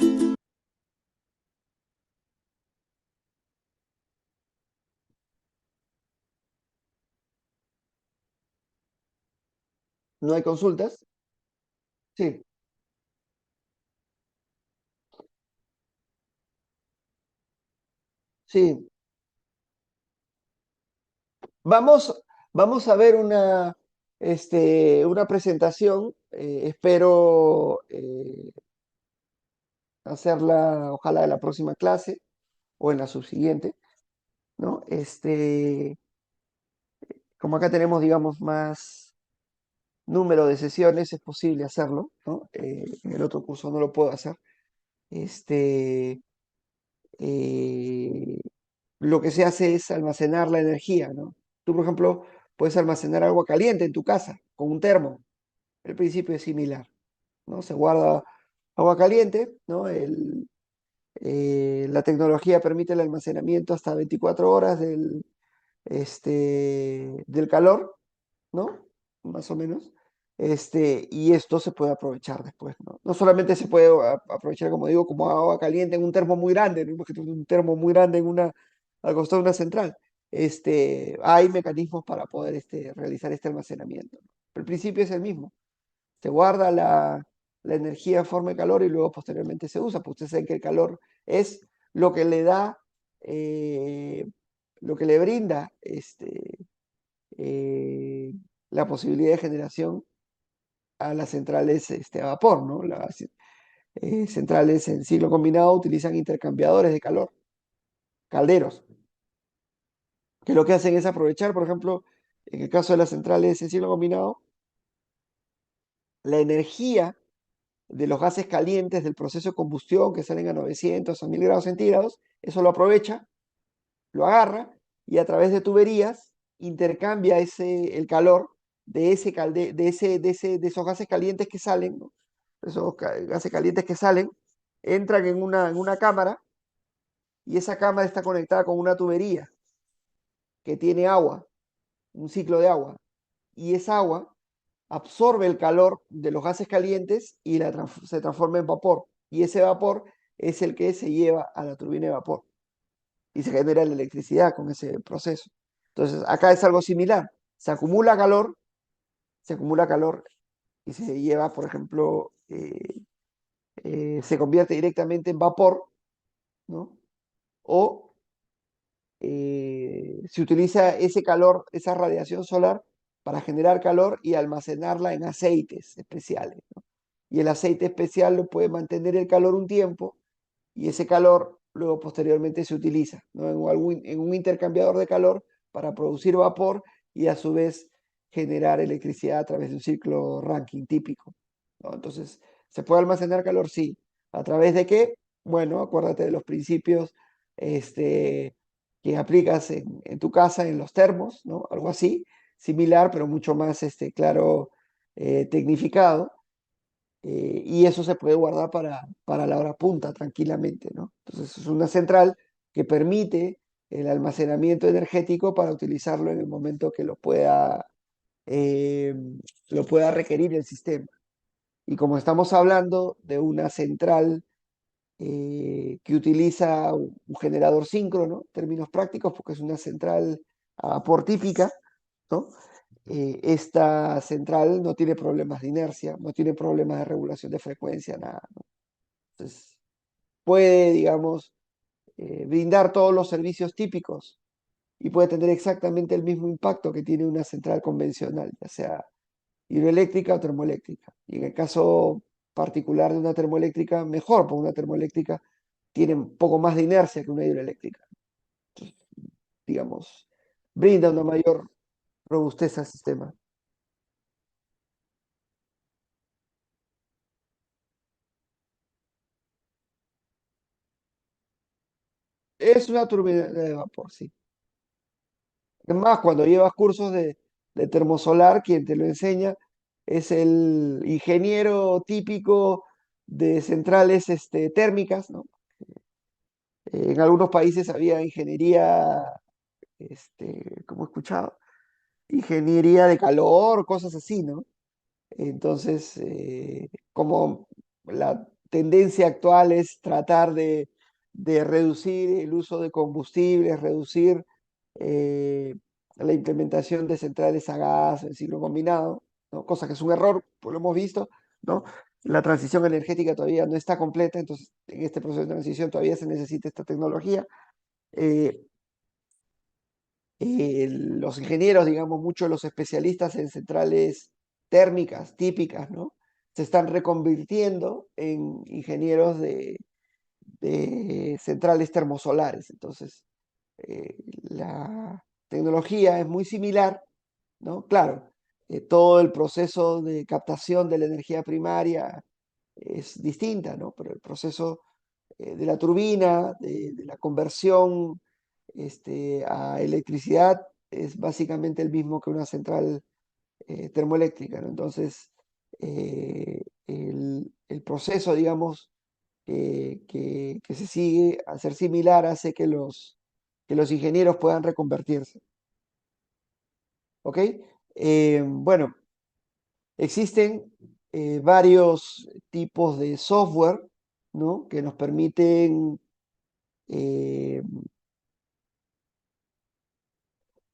¿No hay consultas? Sí, sí. Vamos, vamos a ver una presentación. Espero hacerla, ojalá, en la próxima clase o en la subsiguiente, ¿no? Como acá tenemos, digamos, más número de sesiones, es posible hacerlo, ¿no? En el otro curso no lo puedo hacer. Este, eh, lo que se hace es almacenar la energía, ¿no? Tú, por ejemplo, puedes almacenar agua caliente en tu casa con un termo. El principio es similar, ¿no? Se guarda agua caliente, ¿no? La tecnología permite el almacenamiento hasta 24 horas del calor, ¿no? Más o menos. Y esto se puede aprovechar después, ¿no? No solamente se puede aprovechar, como digo, como agua caliente en un termo muy grande, ¿no? Imagínate un termo muy grande al costado de una central. Hay mecanismos para poder realizar este almacenamiento, ¿no? El principio es el mismo. Se guarda la energía en forma de calor y luego posteriormente se usa, porque ustedes saben que el calor es lo que le da, eh, lo que le brinda eh, la posibilidad de generación a las centrales a vapor, ¿no? Las centrales en ciclo combinado utilizan intercambiadores de calor, calderos, que lo que hacen es aprovechar, por ejemplo, en el caso de las centrales en ciclo combinado, la energía de los gases calientes del proceso de combustión que salen a 900 o 1000 grados centígrados, eso lo aprovecha, lo agarra y a través de tuberías intercambia el calor de, ese calde, de esos gases calientes que salen, ¿no? Esos gases calientes que salen, entran en una cámara y esa cámara está conectada con una tubería que tiene agua, un ciclo de agua. Y esa agua absorbe el calor de los gases calientes y se transforma en vapor. Y ese vapor es el que se lleva a la turbina de vapor y se genera la electricidad con ese proceso. Entonces, acá es algo similar. Se acumula calor y se lleva, por ejemplo, se convierte directamente en vapor, ¿no? O se utiliza ese calor, esa radiación solar, para generar calor y almacenarla en aceites especiales, ¿no? Y el aceite especial lo puede mantener el calor un tiempo y ese calor luego posteriormente se utiliza, ¿no? En un intercambiador de calor para producir vapor y a su vez generar electricidad a través de un ciclo Rankine típico, ¿no? Entonces, ¿se puede almacenar calor? Sí. ¿A través de qué? Bueno, acuérdate de los principios que aplicas en tu casa, en los termos, ¿no? Algo así, similar, pero mucho más claro, tecnificado, y eso se puede guardar para la hora punta tranquilamente, ¿no? Entonces es una central que permite el almacenamiento energético para utilizarlo en el momento que eh, lo pueda requerir el sistema. Y como estamos hablando de una central que utiliza un generador síncrono, en términos prácticos, porque es una central a vapor típica, ¿no? Esta central no tiene problemas de inercia, no tiene problemas de regulación de frecuencia, nada, ¿no? Entonces, puede, digamos, brindar todos los servicios típicos y puede tener exactamente el mismo impacto que tiene una central convencional, ya sea hidroeléctrica o termoeléctrica. Y en el caso particular de una termoeléctrica, mejor, porque una termoeléctrica tiene un poco más de inercia que una hidroeléctrica. Entonces, digamos, brinda una mayor robustez al sistema. Es una turbina de vapor, sí. Es más, cuando llevas cursos de termosolar, quien te lo enseña es el ingeniero típico de centrales térmicas, ¿no? En algunos países había ingeniería, como he escuchado, ingeniería de calor, cosas así, ¿no? Entonces, como la tendencia actual es tratar de reducir el uso de combustibles, reducir eh, la implementación de centrales a gas en ciclo combinado, ¿no? Cosa que es un error, pues lo hemos visto, ¿no? La transición energética todavía no está completa, entonces en este proceso de transición todavía se necesita esta tecnología. Eh, los ingenieros, digamos, muchos de los especialistas en centrales térmicas típicas, ¿no? Se están reconvirtiendo en ingenieros de centrales termosolares. Entonces, la tecnología es muy similar, ¿no? Claro, todo el proceso de captación de la energía primaria es distinta, ¿no? Pero el proceso de la turbina, de la conversión a electricidad, es básicamente el mismo que una central termoeléctrica, ¿no? Entonces, el proceso, digamos, que se sigue, al ser similar, hace que los ingenieros puedan reconvertirse. ¿Ok? Bueno, existen varios tipos de software, ¿no? Que nos permiten eh,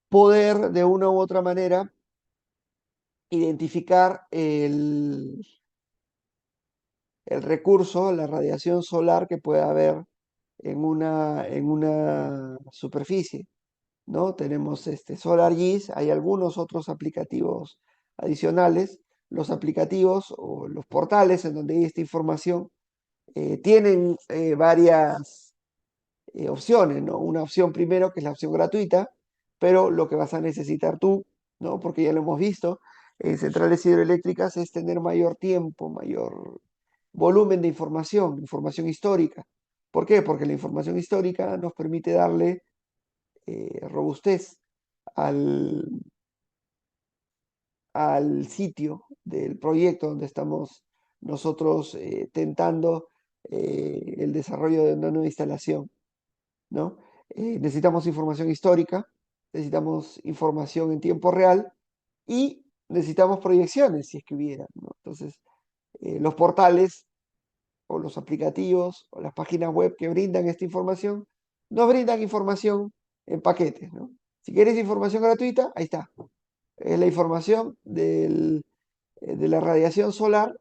poder de una u otra manera identificar el recurso, la radiación solar que puede haber en una superficie, ¿no? Tenemos SolarGIS, hay algunos otros aplicativos adicionales. Los aplicativos o los portales en donde hay esta información tienen varias opciones, ¿no? Una opción primero que es la opción gratuita, pero lo que vas a necesitar tú, ¿no? Porque ya lo hemos visto, en centrales hidroeléctricas es tener mayor tiempo, mayor volumen de información histórica. ¿Por qué? Porque la información histórica nos permite darle robustez al, al sitio del proyecto donde estamos nosotros tentando el desarrollo de una nueva instalación, ¿no? Necesitamos información histórica, necesitamos información en tiempo real y necesitamos proyecciones, si es que hubiera, ¿no? Entonces, los portales o los aplicativos o las páginas web que brindan esta información, nos brindan información en paquetes, ¿no? Si quieres información gratuita, ahí está. Es la información de la radiación solar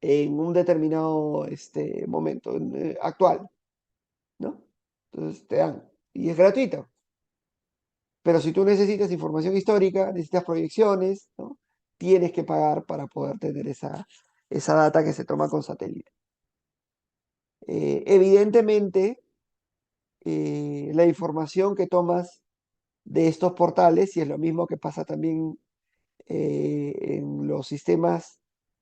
en un determinado momento actual, ¿no? Entonces te dan, y es gratuita. Pero si tú necesitas información histórica, necesitas proyecciones, ¿no? Tienes que pagar para poder tener esa data que se toma con satélite. Evidentemente, la información que tomas de estos portales, y es lo mismo que pasa también en los sistemas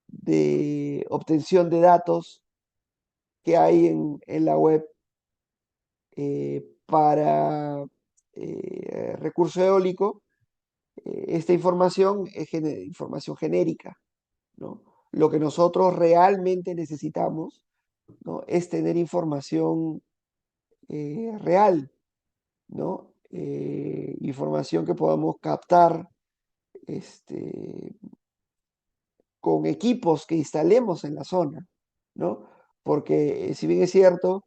de obtención de datos que hay en la web para recurso eólico, esta información es información genérica, ¿no? Lo que nosotros realmente necesitamos, ¿no? Es tener información real, ¿no? Información que podamos captar con equipos que instalemos en la zona, ¿no? Porque si bien es cierto,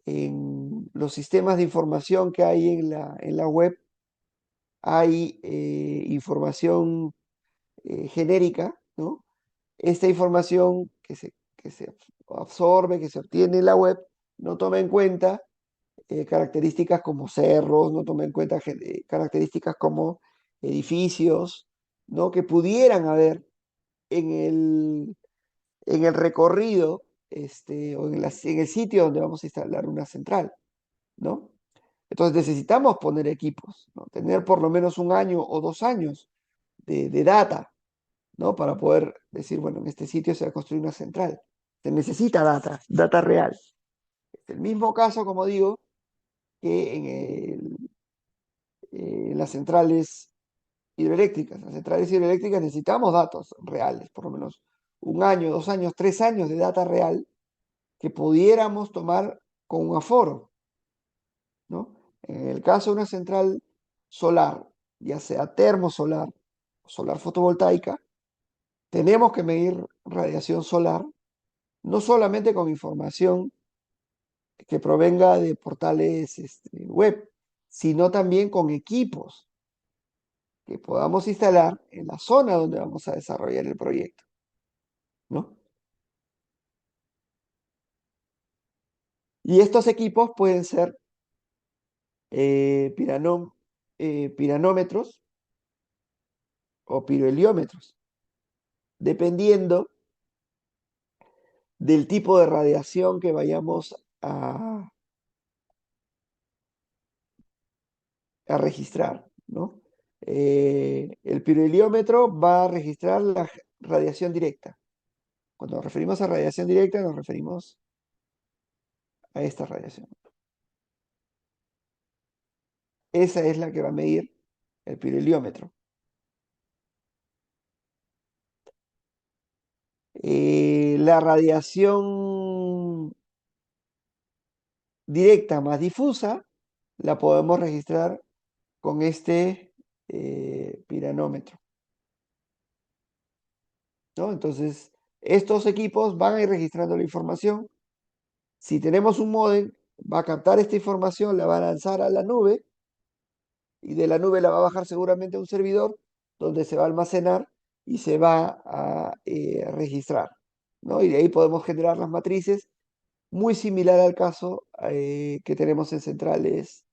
en los sistemas de información que hay en la web hay información genérica, ¿no? Esta información que se absorbe, que se obtiene en la web, no toma en cuenta características como cerros, no toma en cuenta características como edificios, ¿no? Que pudieran haber en el recorrido o en el sitio donde vamos a instalar una central, ¿no? Entonces necesitamos poner equipos, ¿no? Tener por lo menos 1 año o 2 años de data, ¿no? Para poder decir, bueno, en este sitio se va a construir una central. Se necesita data real. Es el mismo caso, como digo, que en las centrales hidroeléctricas. Las centrales hidroeléctricas necesitamos datos reales, por lo menos 1 año, 2 años, 3 años de data real que pudiéramos tomar con un aforo, ¿no? En el caso de una central solar, ya sea termosolar o solar fotovoltaica, tenemos que medir radiación solar, no solamente con información que provenga de portales web, sino también con equipos que podamos instalar en la zona donde vamos a desarrollar el proyecto, ¿no? Y estos equipos pueden ser piranómetros o piroheliómetros, dependiendo del tipo de radiación que vayamos a registrar, ¿no? El piroheliómetro va a registrar la radiación directa. Cuando nos referimos a radiación directa, nos referimos a esta radiación. Esa es la que va a medir el piroheliómetro. La radiación directa más difusa la podemos registrar con este piranómetro, ¿no? Entonces, estos equipos van a ir registrando la información. Si tenemos un módem, va a captar esta información, la va a lanzar a la nube y de la nube la va a bajar seguramente a un servidor donde se va a almacenar y se va a registrar, ¿no? Y de ahí podemos generar las matrices, muy similar al caso que tenemos en centrales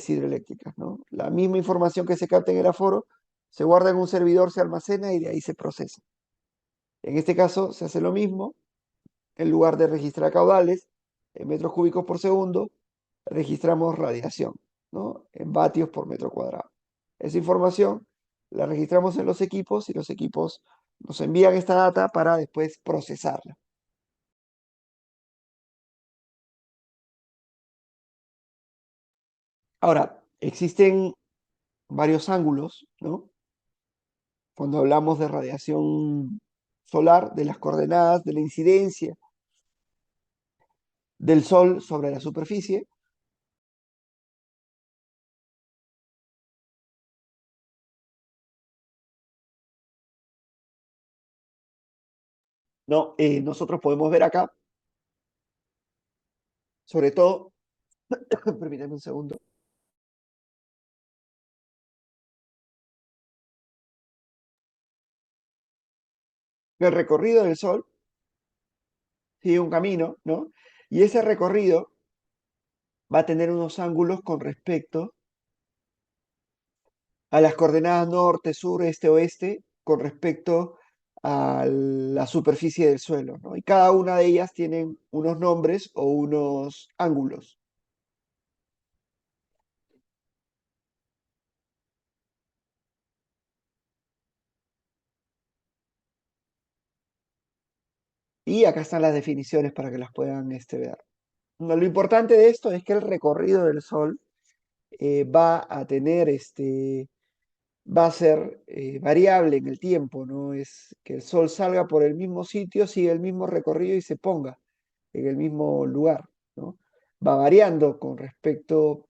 hidroeléctricas, ¿no? La misma información que se capta en el aforo se guarda en un servidor, se almacena y de ahí se procesa. En este caso se hace lo mismo, en lugar de registrar caudales en metros cúbicos por segundo, registramos radiación, ¿no? En vatios por metro cuadrado. Esa información la registramos en los equipos y los equipos nos envían esta data para después procesarla. Ahora, existen varios ángulos, ¿no? Cuando hablamos de radiación solar, de las coordenadas, de la incidencia del Sol sobre la superficie. No, nosotros podemos ver acá, sobre todo, permítanme un segundo, el recorrido del Sol sigue un camino, ¿no? Y ese recorrido va a tener unos ángulos con respecto a las coordenadas norte, sur, este, oeste, con respecto a la superficie del suelo, ¿no? Y cada una de ellas tienen unos nombres o unos ángulos. Y acá están las definiciones para que las puedan ver. No, lo importante de esto es que el recorrido del Sol va a tener va a ser variable en el tiempo, no es que el Sol salga por el mismo sitio, siga el mismo recorrido y se ponga en el mismo lugar, ¿no? Va variando con respecto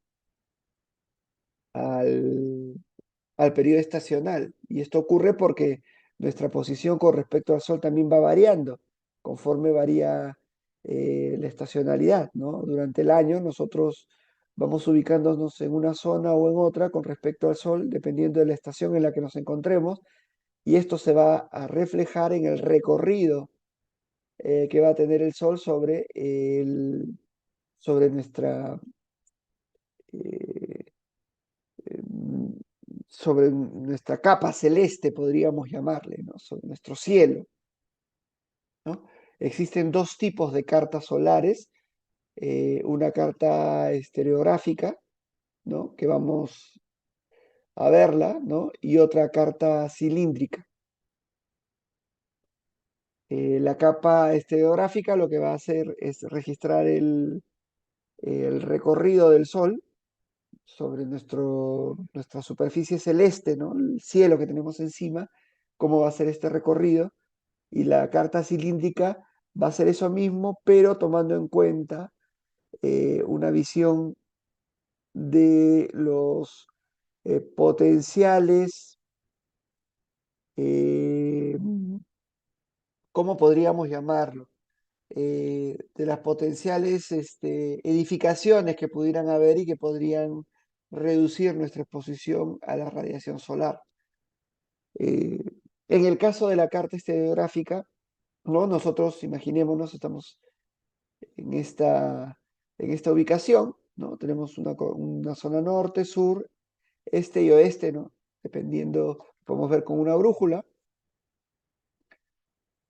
al, al periodo estacional. Y esto ocurre porque nuestra posición con respecto al Sol también va variando conforme varía la estacionalidad, ¿no? Durante el año nosotros vamos ubicándonos en una zona o en otra con respecto al Sol, dependiendo de la estación en la que nos encontremos, y esto se va a reflejar en el recorrido que va a tener el Sol sobre eh, em, sobre nuestra capa celeste, podríamos llamarle, ¿no? Sobre nuestro cielo, ¿no? Existen dos tipos de cartas solares, una carta estereográfica, ¿no? Que vamos a verla, ¿no? Y otra carta cilíndrica. La capa estereográfica lo que va a hacer es registrar el recorrido del Sol sobre nuestra superficie celeste, ¿no? El cielo que tenemos encima, cómo va a ser este recorrido. Y la carta cilíndrica va a ser eso mismo, pero tomando en cuenta una visión de los potenciales, eh, ¿cómo podríamos llamarlo? De las potenciales edificaciones que pudieran haber y que podrían reducir nuestra exposición a la radiación solar. Eh, en el caso de la carta estereográfica, ¿no? Nosotros, imaginémonos, estamos en esta ubicación, ¿no? Tenemos una zona norte, sur, este y oeste, ¿no? Dependiendo, podemos ver con una brújula,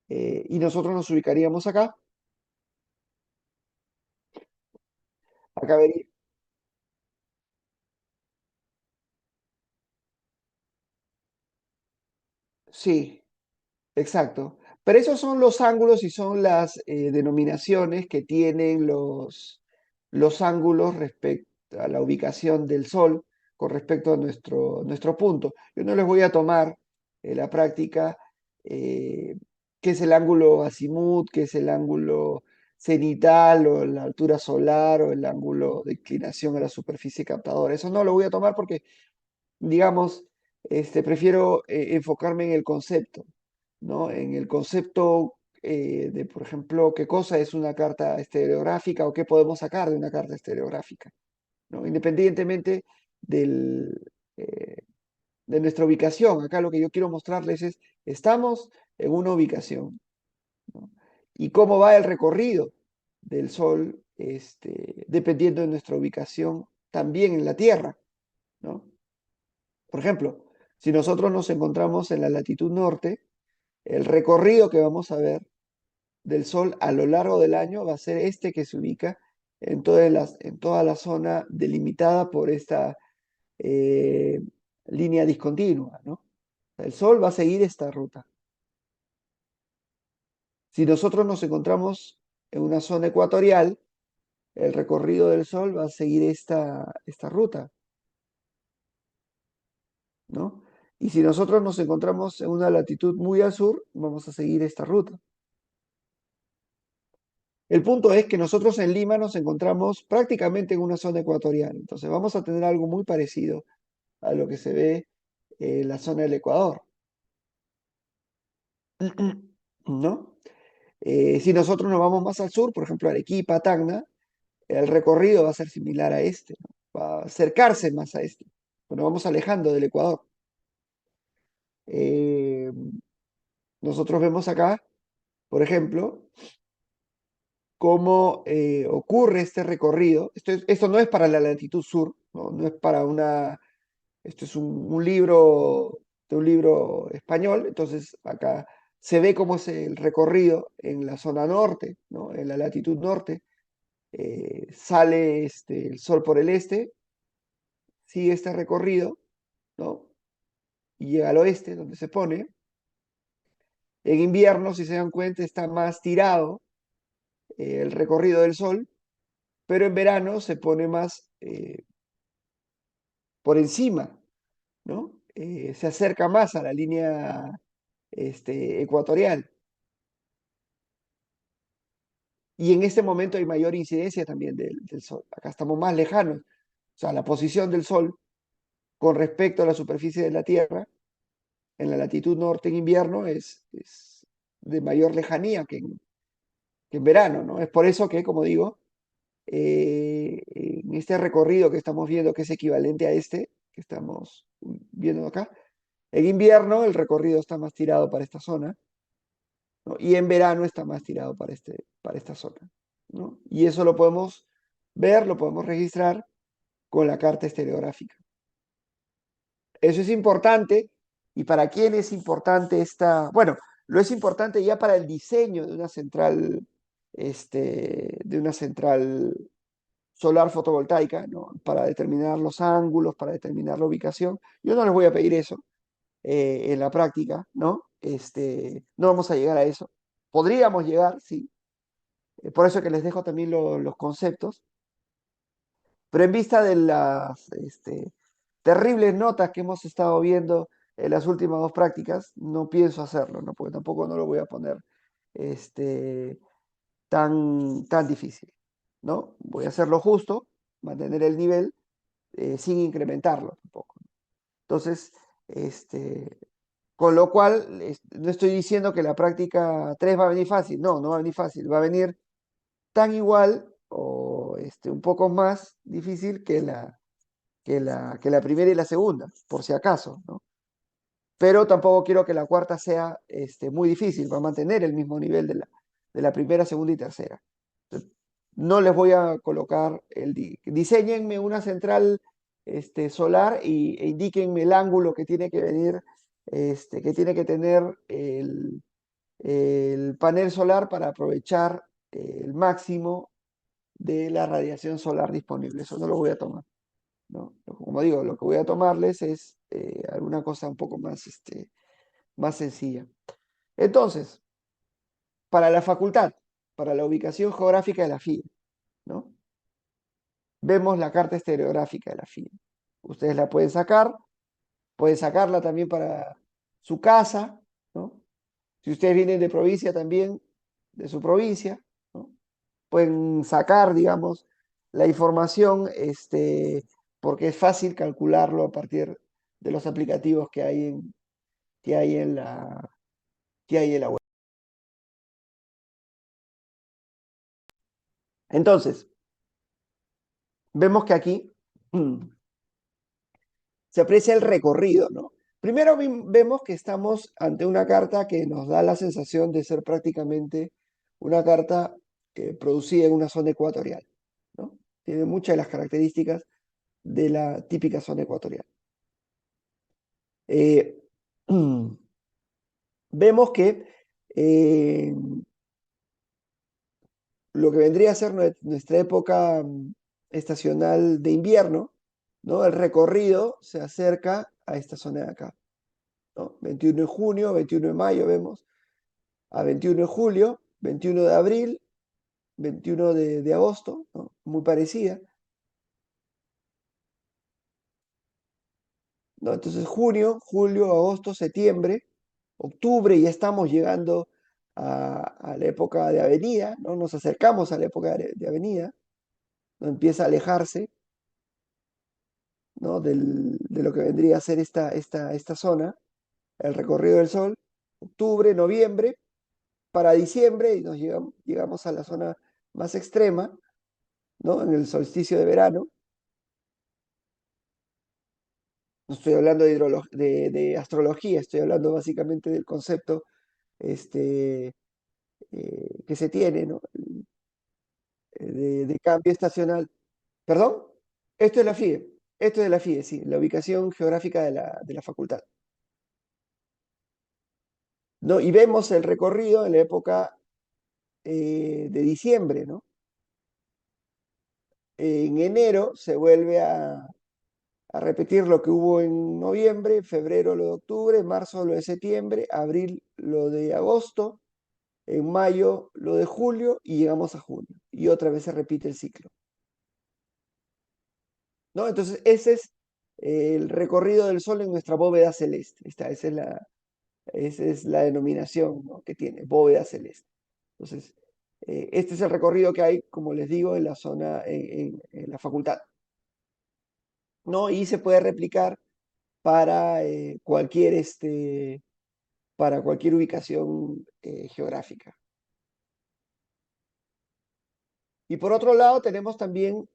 y nosotros nos ubicaríamos acá. Acá vería, sí, exacto. Pero esos son los ángulos y son las denominaciones que tienen los ángulos respecto a la ubicación del Sol con respecto a nuestro punto. Yo no les voy a tomar la práctica, eh, qué es el ángulo azimut, qué es el ángulo cenital o la altura solar o el ángulo de inclinación a la superficie captadora. Eso no lo voy a tomar porque, digamos, prefiero enfocarme en el concepto, ¿no? En el concepto de, por ejemplo, qué cosa es una carta estereográfica o qué podemos sacar de una carta estereográfica, ¿no? Independientemente del, eh, de nuestra ubicación. Acá lo que yo quiero mostrarles es, estamos en una ubicación, ¿no? Y cómo va el recorrido del Sol, dependiendo de nuestra ubicación también en la Tierra, ¿no? Por ejemplo, si nosotros nos encontramos en la latitud norte, el recorrido que vamos a ver del Sol a lo largo del año va a ser este que se ubica en toda la zona delimitada por esta eh, línea discontinua, ¿no? El Sol va a seguir esta ruta. Si nosotros nos encontramos en una zona ecuatorial, el recorrido del Sol va a seguir esta ruta, ¿no? Y si nosotros nos encontramos en una latitud muy al sur, vamos a seguir esta ruta. El punto es que nosotros en Lima nos encontramos prácticamente en una zona ecuatorial, entonces vamos a tener algo muy parecido a lo que se ve en la zona del Ecuador, ¿no? Si nosotros nos vamos más al sur, por ejemplo, Arequipa, Tacna, el recorrido va a ser similar a este, ¿no? Va a acercarse más a este. Bueno, vamos alejando del Ecuador. Eh, Nosotros vemos acá, por ejemplo, cómo ocurre este recorrido. Esto no es para la latitud sur, ¿no? No es para una. Esto es un libro de un libro español, entonces acá se ve cómo es el recorrido en la zona norte, ¿no? En la latitud norte. Sale el sol por el este, sigue este recorrido, ¿no? Y llega al oeste, donde se pone. En invierno, si se dan cuenta, está más tirado el recorrido del sol, pero en verano se pone más por encima, ¿no? Se acerca más a la línea ecuatorial. Y en este momento hay mayor incidencia también del Sol. Acá estamos más lejanos. O sea, la posición del Sol con respecto a la superficie de la Tierra en la latitud norte en invierno es de mayor lejanía que en verano, ¿no? Es por eso que, como digo, en este recorrido que estamos viendo, que es equivalente a este que estamos viendo acá, en invierno el recorrido está más tirado para esta zona, ¿no? Y en verano está más tirado para esta zona, ¿no? Y eso lo podemos ver, lo podemos registrar con la carta estereográfica. Eso es importante. ¿Y para quién es importante esta? Bueno, lo es importante ya para el diseño de una central solar fotovoltaica, ¿no? Para determinar los ángulos, para determinar la ubicación. Yo no les voy a pedir eso en la práctica, ¿no? No vamos a llegar a eso. Podríamos llegar, sí. Por eso que les dejo también los conceptos. Pero en vista de las terribles notas que hemos estado viendo en las últimas dos prácticas, no pienso hacerlo, ¿no? Porque tampoco no lo voy a poner este, tan difícil. ¿no? Voy a hacerlo justo, mantener el nivel sin incrementarlo tampoco. Entonces, este, con lo cual, no estoy diciendo que la práctica 3 va a venir fácil, no, no va a venir fácil, va a venir tan igual o un poco más difícil que la primera y la segunda, por si acaso, ¿no? Pero tampoco quiero que la cuarta sea muy difícil, va a mantener el mismo nivel de la primera, segunda y tercera. Entonces, no les voy a colocar diseñenme una central solar e indíquenme el ángulo que tiene que venir, que tiene que tener el panel solar para aprovechar el máximo de la radiación solar disponible. Eso no lo voy a tomar, ¿no? Como digo, lo que voy a tomarles es alguna cosa un poco más sencilla. Entonces, para la facultad, para la ubicación geográfica de la FIA, ¿no? Vemos la carta estereográfica de la FIA. Ustedes la pueden sacarla también para su casa, ¿no? Si ustedes vienen de provincia también, de su provincia, ¿no? Pueden sacar, digamos, la información, porque es fácil calcularlo a partir de los aplicativos que hay en la, que hay en la web. Entonces, vemos que aquí se aprecia el recorrido, ¿no? Primero vemos que estamos ante una carta que nos da la sensación de ser prácticamente una carta producida en una zona ecuatorial, ¿no? Tiene muchas de las características de la típica zona ecuatorial. Eh, vemos que eh, lo que vendría a ser nuestra época estacional de invierno, ¿no? El recorrido se acerca a esta zona de acá, ¿no? 21 de junio, 21 de mayo vemos, a 21 de julio, 21 de abril, 21 de agosto, ¿no? Muy parecida, ¿no? Entonces junio, julio, agosto, septiembre, octubre, ya estamos llegando a la época de avenida, ¿no? Nos acercamos a la época de avenida, ¿no? Empieza a alejarse, ¿no? De lo que vendría a ser esta zona, el recorrido del Sol, octubre, noviembre, para diciembre, y llegamos a la zona más extrema, ¿no? En el solsticio de verano. No estoy hablando de astrología, estoy hablando básicamente del concepto que se tiene, ¿no? De cambio estacional. ¿Perdón? Esto es la FIE. Esto es de la FIE, sí, la ubicación geográfica de la facultad. ¿No? Y vemos el recorrido en la época de diciembre, ¿no? En enero se vuelve a repetir lo que hubo en noviembre, febrero lo de octubre, marzo lo de septiembre, abril lo de agosto, en mayo lo de julio y llegamos a junio. Y otra vez se repite el ciclo, ¿no? Entonces, ese es el recorrido del Sol en nuestra bóveda celeste. Esa es la denominación, ¿no? Que tiene, bóveda celeste. Entonces, este es el recorrido que hay, como les digo, en la zona, en la facultad, ¿no? Y se puede replicar para cualquier ubicación geográfica. Y por otro lado, tenemos también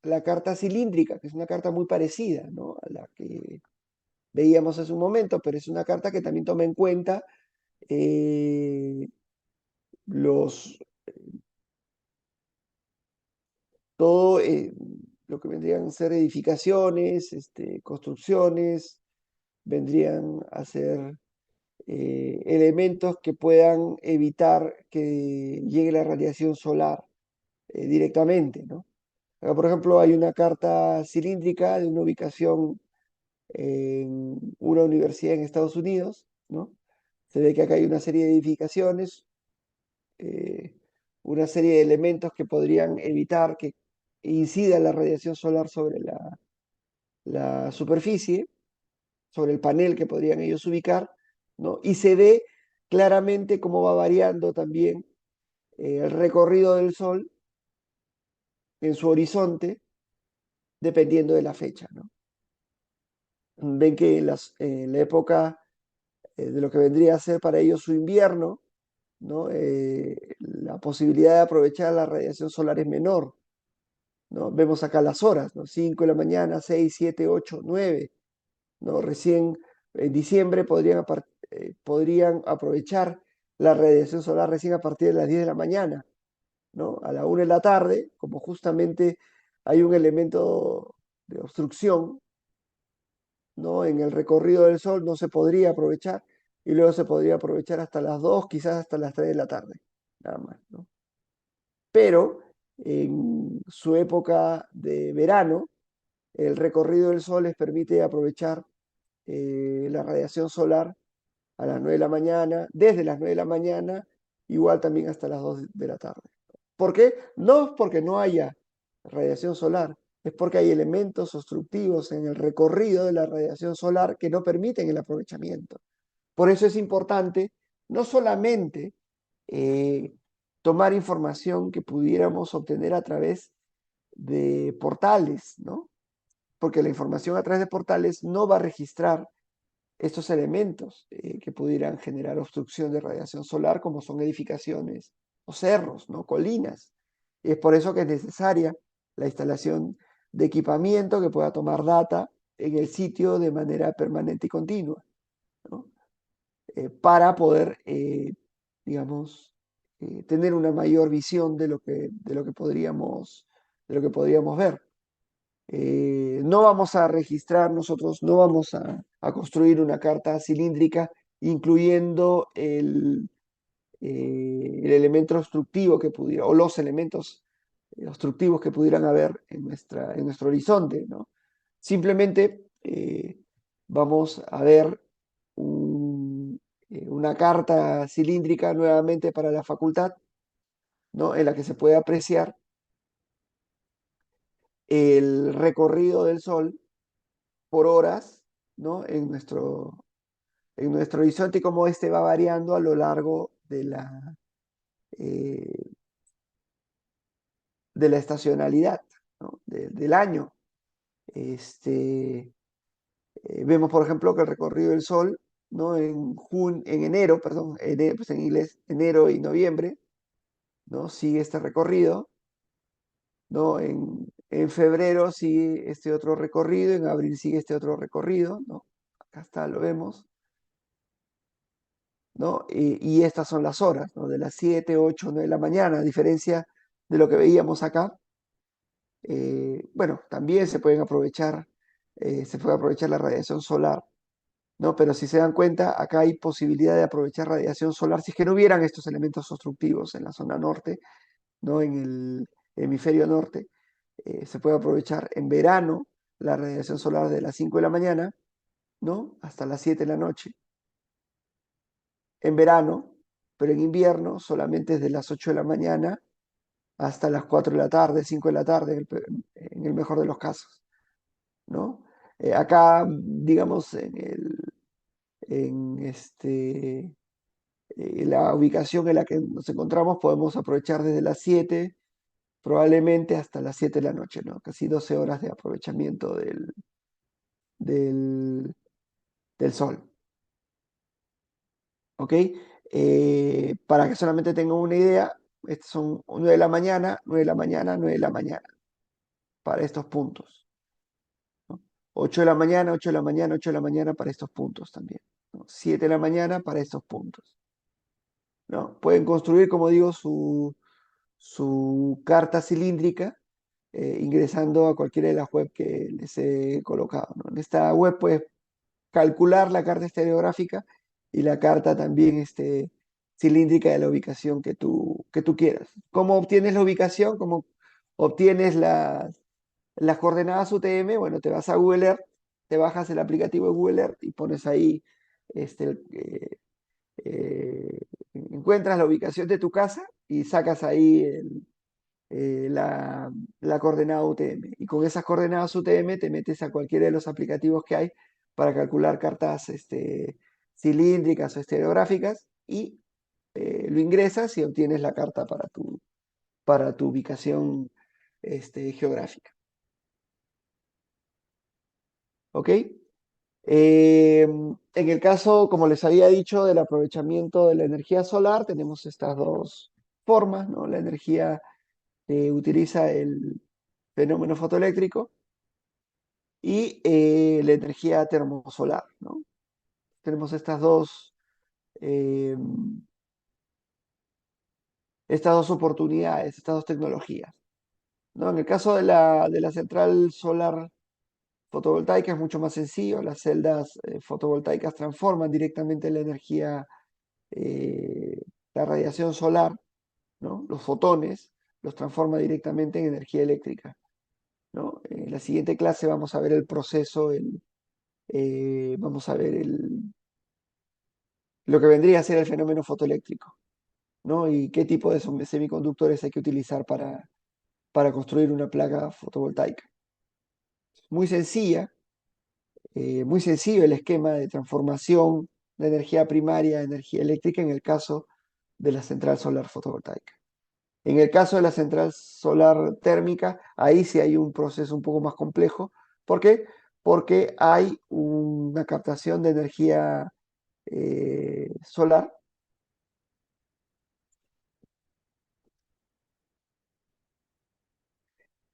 la carta cilíndrica, que es una carta muy parecida, ¿no? A la que veíamos hace un momento, pero es una carta que también toma en cuenta eh, los, todo lo que vendrían a ser edificaciones, construcciones, vendrían a ser elementos que puedan evitar que llegue la radiación solar directamente, ¿no? Acá, por ejemplo, hay una carta cilíndrica de una ubicación en una universidad en Estados Unidos, ¿no? Se ve que acá hay una serie de edificaciones, eh, una serie de elementos que podrían evitar que incida la radiación solar sobre la superficie, sobre el panel que podrían ellos ubicar, ¿no? Y se ve claramente cómo va variando también el recorrido del Sol en su horizonte dependiendo de la fecha, ¿no? Ven que en la época de lo que vendría a ser para ellos su invierno, ¿no? La posibilidad de aprovechar la radiación solar es menor, ¿no? Vemos acá las horas, ¿no? 5 de la mañana, 6, 7, 8, 9, ¿no? Recién en diciembre podrían aprovechar la radiación solar recién a partir de las 10 de la mañana, ¿no? A la 1 de la tarde, como justamente hay un elemento de obstrucción, ¿no? En el recorrido del Sol no se podría aprovechar y luego se podría aprovechar hasta las 2, quizás hasta las 3 de la tarde, nada más, ¿no? Pero en su época de verano, el recorrido del Sol les permite aprovechar la radiación solar a las 9 de la mañana, desde las 9 de la mañana, igual también hasta las 2 de la tarde. ¿Por qué? No es porque no haya radiación solar, es porque hay elementos obstructivos en el recorrido de la radiación solar que no permiten el aprovechamiento. Por eso es importante no solamente eh, tomar información que pudiéramos obtener a través de portales, ¿no? Porque la información a través de portales no va a registrar estos elementos que pudieran generar obstrucción de radiación solar, como son edificaciones o cerros, ¿no? Colinas. Y es por eso que es necesaria la instalación de equipamiento que pueda tomar data en el sitio de manera permanente y continua, ¿no? Para poder, digamos, tener una mayor visión de lo que podríamos ver. No vamos a registrar nosotros, no vamos a construir una carta cilíndrica incluyendo el elemento obstructivo que pudiera, o los elementos obstructivos que pudieran haber en nuestro horizonte, ¿no? Simplemente vamos a ver una carta cilíndrica nuevamente para la facultad, ¿no? En la que se puede apreciar el recorrido del Sol por horas, ¿no? En nuestro horizonte y cómo este va variando a lo largo eh, de la estacionalidad, ¿no? Del año. Vemos, por ejemplo, que el recorrido del Sol, ¿no? En enero, perdón, pues en inglés, enero y noviembre, ¿no? Sigue este recorrido, ¿no? En febrero sigue este otro recorrido, en abril sigue este otro recorrido, ¿no? Acá está, lo vemos, ¿no? Y estas son las horas, ¿no? De las 7, 8, 9 de la mañana, a diferencia de lo que veíamos acá. Bueno, también se puede aprovechar la radiación solar, ¿no? Pero si se dan cuenta, acá hay posibilidad de aprovechar radiación solar si es que no hubieran estos elementos obstructivos en la zona norte, ¿no? En el hemisferio norte. Se puede aprovechar en verano la radiación solar de las 5 de la mañana, ¿no? Hasta las 7 de la noche. En verano, pero en invierno solamente desde las 8 de la mañana hasta las 4 de la tarde, 5 de la tarde, en el mejor de los casos, ¿no? Acá, digamos, la ubicación en la que nos encontramos, podemos aprovechar desde las 7 probablemente hasta las 7 de la noche, ¿no? Casi 12 horas de aprovechamiento del, del sol, ¿ok? Para que solamente tengan una idea, estos son 9 de la mañana, 9 de la mañana, 9 de la mañana, para estos puntos, ¿no? 8 de la mañana, 8 de la mañana, 8 de la mañana para estos puntos también, ¿no? 7 de la mañana para estos puntos, ¿no? Pueden construir, como digo, su carta cilíndrica ingresando a cualquiera de las webs que les he colocado, ¿no? En esta web puedes calcular la carta estereográfica y la carta también cilíndrica de la ubicación que tú quieras. ¿Cómo obtienes la ubicación? ¿Cómo obtienes las coordenadas UTM? Bueno, te vas a Google Earth, te bajas el aplicativo de Google Earth y pones ahí, este, eh, eh, encuentras la ubicación de tu casa y sacas ahí la coordenada UTM. Y con esas coordenadas UTM te metes a cualquiera de los aplicativos que hay para calcular cartas cilíndricas o estereográficas y lo ingresas y obtienes la carta para tu ubicación geográfica. ¿Ok? En el caso, como les había dicho, del aprovechamiento de la energía solar, tenemos estas dos formas, ¿no? La energía que utiliza el fenómeno fotoeléctrico y la energía termosolar, ¿no? Tenemos eh, estas dos oportunidades, estas dos tecnologías, ¿no? En el caso de la central solar fotovoltaica es mucho más sencillo. Las celdas fotovoltaicas transforman directamente la energía, eh, la radiación solar, ¿no? Los fotones, los transforma directamente en energía eléctrica, ¿no? En la siguiente clase vamos a ver el proceso, vamos a ver lo que vendría a ser el fenómeno fotoeléctrico, ¿no? Y qué tipo de semiconductores hay que utilizar para construir una placa fotovoltaica. Muy sencilla, muy sencillo el esquema de transformación de energía primaria a energía eléctrica en el caso de la central solar fotovoltaica. En el caso de la central solar térmica, ahí sí hay un proceso un poco más complejo. ¿Por qué? Porque hay una captación de energía solar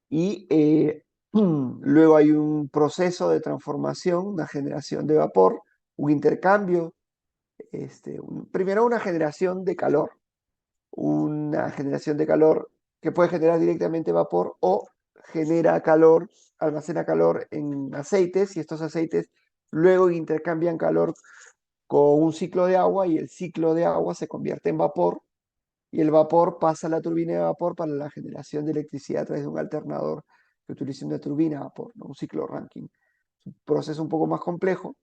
y luego hay un proceso de transformación, una generación de vapor, un intercambio, primero una generación de calor que puede generar directamente vapor o genera calor, almacena calor en aceites y estos aceites luego intercambian calor con un ciclo de agua y el ciclo de agua se convierte en vapor y el vapor pasa a la turbina de vapor para la generación de electricidad a través de un alternador que utiliza una turbina a vapor, ¿no? Un ciclo Rankine. Es un proceso un poco más complejo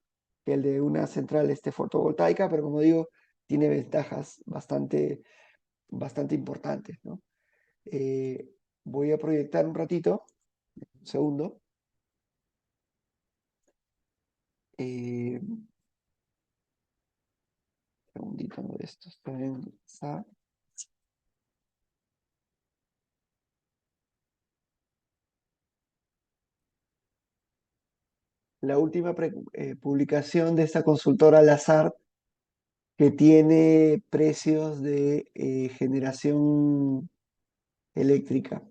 que el de una central fotovoltaica, pero como digo, tiene ventajas bastante importantes, ¿no? Eh, Voy a proyectar un ratito, un segundo. Un segundito de esto. Está en la última publicación de esta consultora Lazard que tiene precios de generación eléctrica.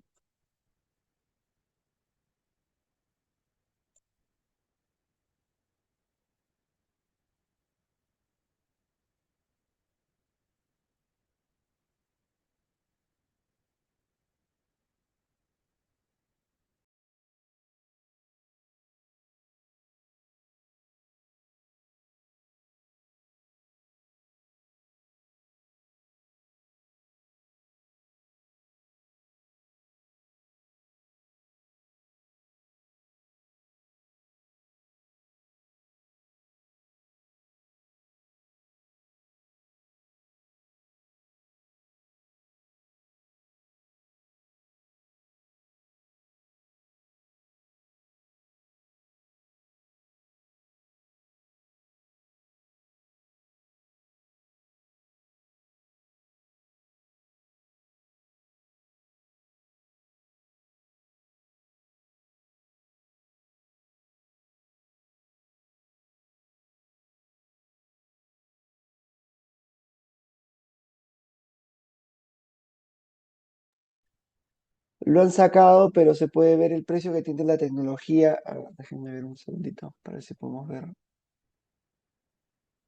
Lo han sacado, pero se puede ver el precio que tiene la tecnología. A ver, déjenme ver un segundito para ver si podemos ver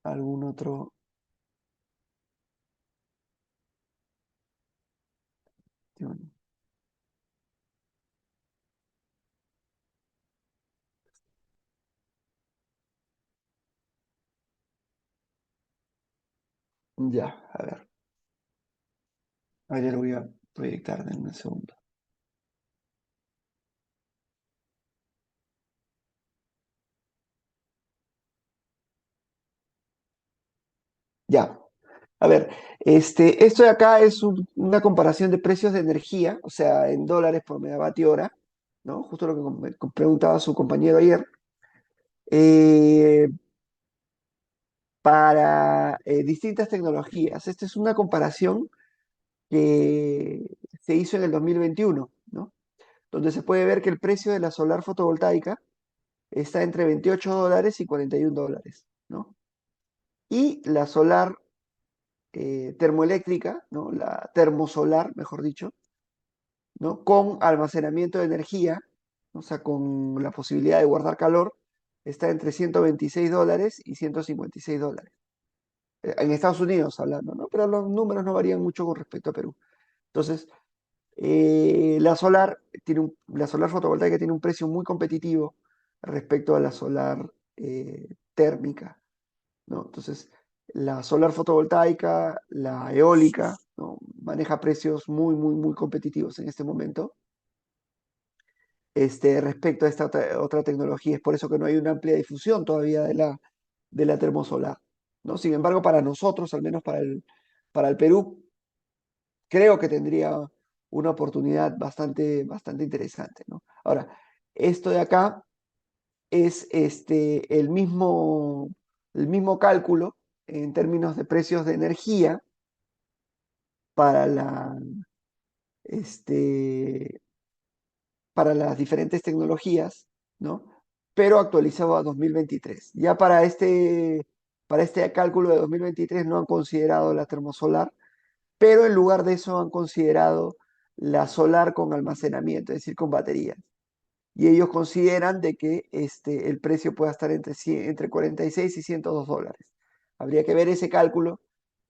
algún otro. Ya, a ver. Ya lo voy a proyectar en un segundo. Ya, a ver, esto de acá es una comparación de precios de energía, o sea, en dólares por megavatio hora, ¿no? Justo lo que me preguntaba su compañero ayer, eh, para distintas tecnologías. Esta es una comparación que se hizo en el 2021, ¿no? donde se puede ver que el precio de la solar fotovoltaica está entre $28 y $41, ¿no? Y la solar termoeléctrica, ¿no? La termosolar, mejor dicho, ¿no? Con almacenamiento de energía, o sea, con la posibilidad de guardar calor, está entre $126 y $156. En Estados Unidos hablando, ¿no? Pero los números no varían mucho con respecto a Perú. Entonces, la solar fotovoltaica tiene un precio muy competitivo respecto a la solar térmica, ¿no? Entonces, la solar fotovoltaica, la eólica, ¿no? Maneja precios muy, muy, muy competitivos en este momento respecto a esta otra tecnología. Es por eso que no hay una amplia difusión todavía de la termosolar, ¿no? Sin embargo, para nosotros, al menos para el Perú, creo que tendría una oportunidad bastante, bastante interesante, ¿no? Ahora, esto de acá es el mismo cálculo en términos de precios de energía para este, para las diferentes tecnologías, ¿no? Pero actualizado a 2023. Ya para este cálculo de 2023 no han considerado la termosolar, pero en lugar de eso han considerado la solar con almacenamiento, es decir, con baterías. Y ellos consideran de que el precio pueda estar entre 46 y $102. Habría que ver ese cálculo,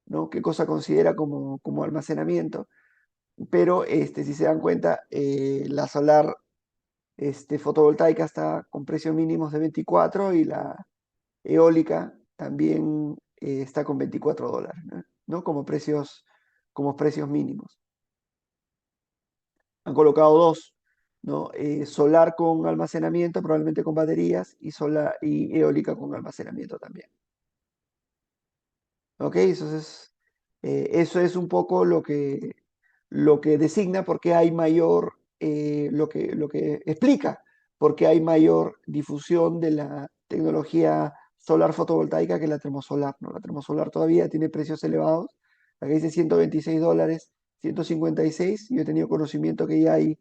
¿no? Qué cosa considera como almacenamiento. Pero si se dan cuenta, la solar fotovoltaica está con precios mínimos de 24 y la eólica también está con $24, ¿no? Como precios mínimos. Han colocado dos, ¿no? Solar con almacenamiento, probablemente con baterías, y eólica con almacenamiento también. ¿Ok? Eso es un poco lo que designa por qué hay mayor, lo que explica por qué hay mayor difusión de la tecnología solar fotovoltaica que la termosolar, ¿no? La termosolar todavía tiene precios elevados. Acá dice $126, 156. Yo he tenido conocimiento que ya hay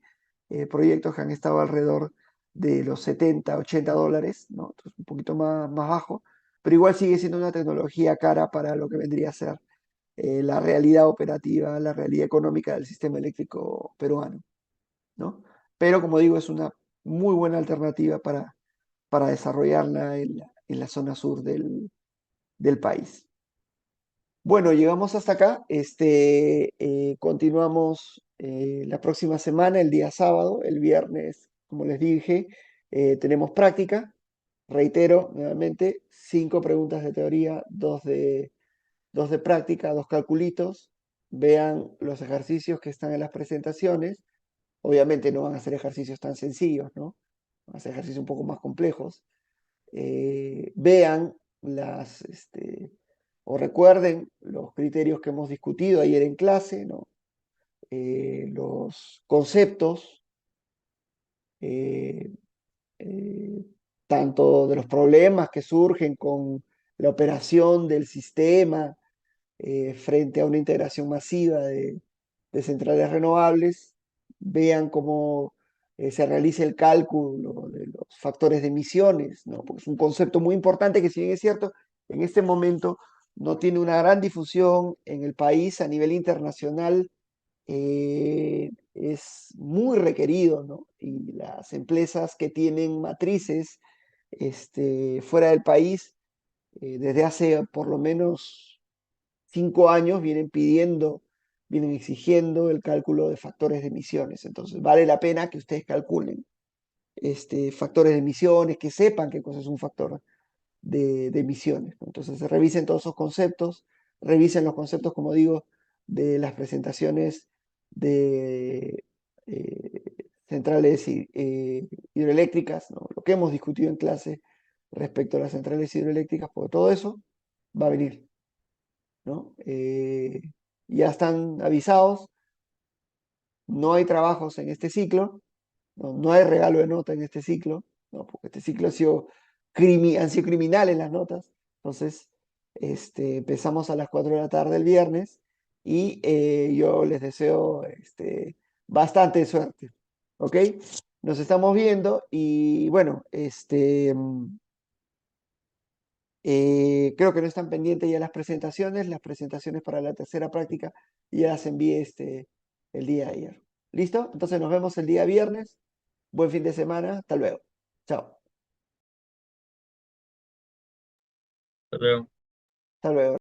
proyectos que han estado alrededor de los $70, $80, ¿no? Entonces, un poquito más bajo, pero igual sigue siendo una tecnología cara para lo que vendría a ser la realidad operativa, la realidad económica del sistema eléctrico peruano, ¿no? Pero como digo, es una muy buena alternativa para desarrollarla en la zona sur del país. Bueno, llegamos hasta acá. Continuamos la próxima semana, el día sábado, el viernes, como les dije, tenemos práctica. Reitero nuevamente, 5 preguntas de teoría, dos de práctica, 2 calculitos. Vean los ejercicios que están en las presentaciones. Obviamente no van a ser ejercicios tan sencillos, ¿no? Van a ser ejercicios un poco más complejos. Vean o recuerden los criterios que hemos discutido ayer en clase, ¿no? Los conceptos, eh, eh, tanto de los problemas que surgen con la operación del sistema frente a una integración masiva de centrales renovables, vean cómo se realiza el cálculo de los factores de emisiones, ¿no? Porque es un concepto muy importante que, si bien es cierto, en este momento no tiene una gran difusión en el país a nivel internacional, es muy requerido, ¿no? Y las empresas que tienen matrices fuera del país, desde hace por lo menos 5 años vienen exigiendo el cálculo de factores de emisiones. Entonces, vale la pena que ustedes calculen factores de emisiones, que sepan qué cosa es un factor de emisiones, ¿no? Entonces, revisen todos esos conceptos, revisen los conceptos, como digo, de las presentaciones de centrales hidroeléctricas, ¿no? Lo que hemos discutido en clase respecto a las centrales hidroeléctricas, porque todo eso va a venir, ¿no? Ya están avisados, no hay trabajos en este ciclo, no hay regalo de nota en este ciclo, ¿no? Porque este ciclo han sido criminales las notas. Entonces, empezamos a las 4 de la tarde el viernes y yo les deseo bastante suerte. ¿Ok? Nos estamos viendo y bueno, creo que no están pendientes ya las presentaciones para la tercera práctica, y ya las envié el día de ayer. ¿Listo? Entonces nos vemos el día viernes. Buen fin de semana. Hasta luego. Chao. Hasta luego. Hasta luego.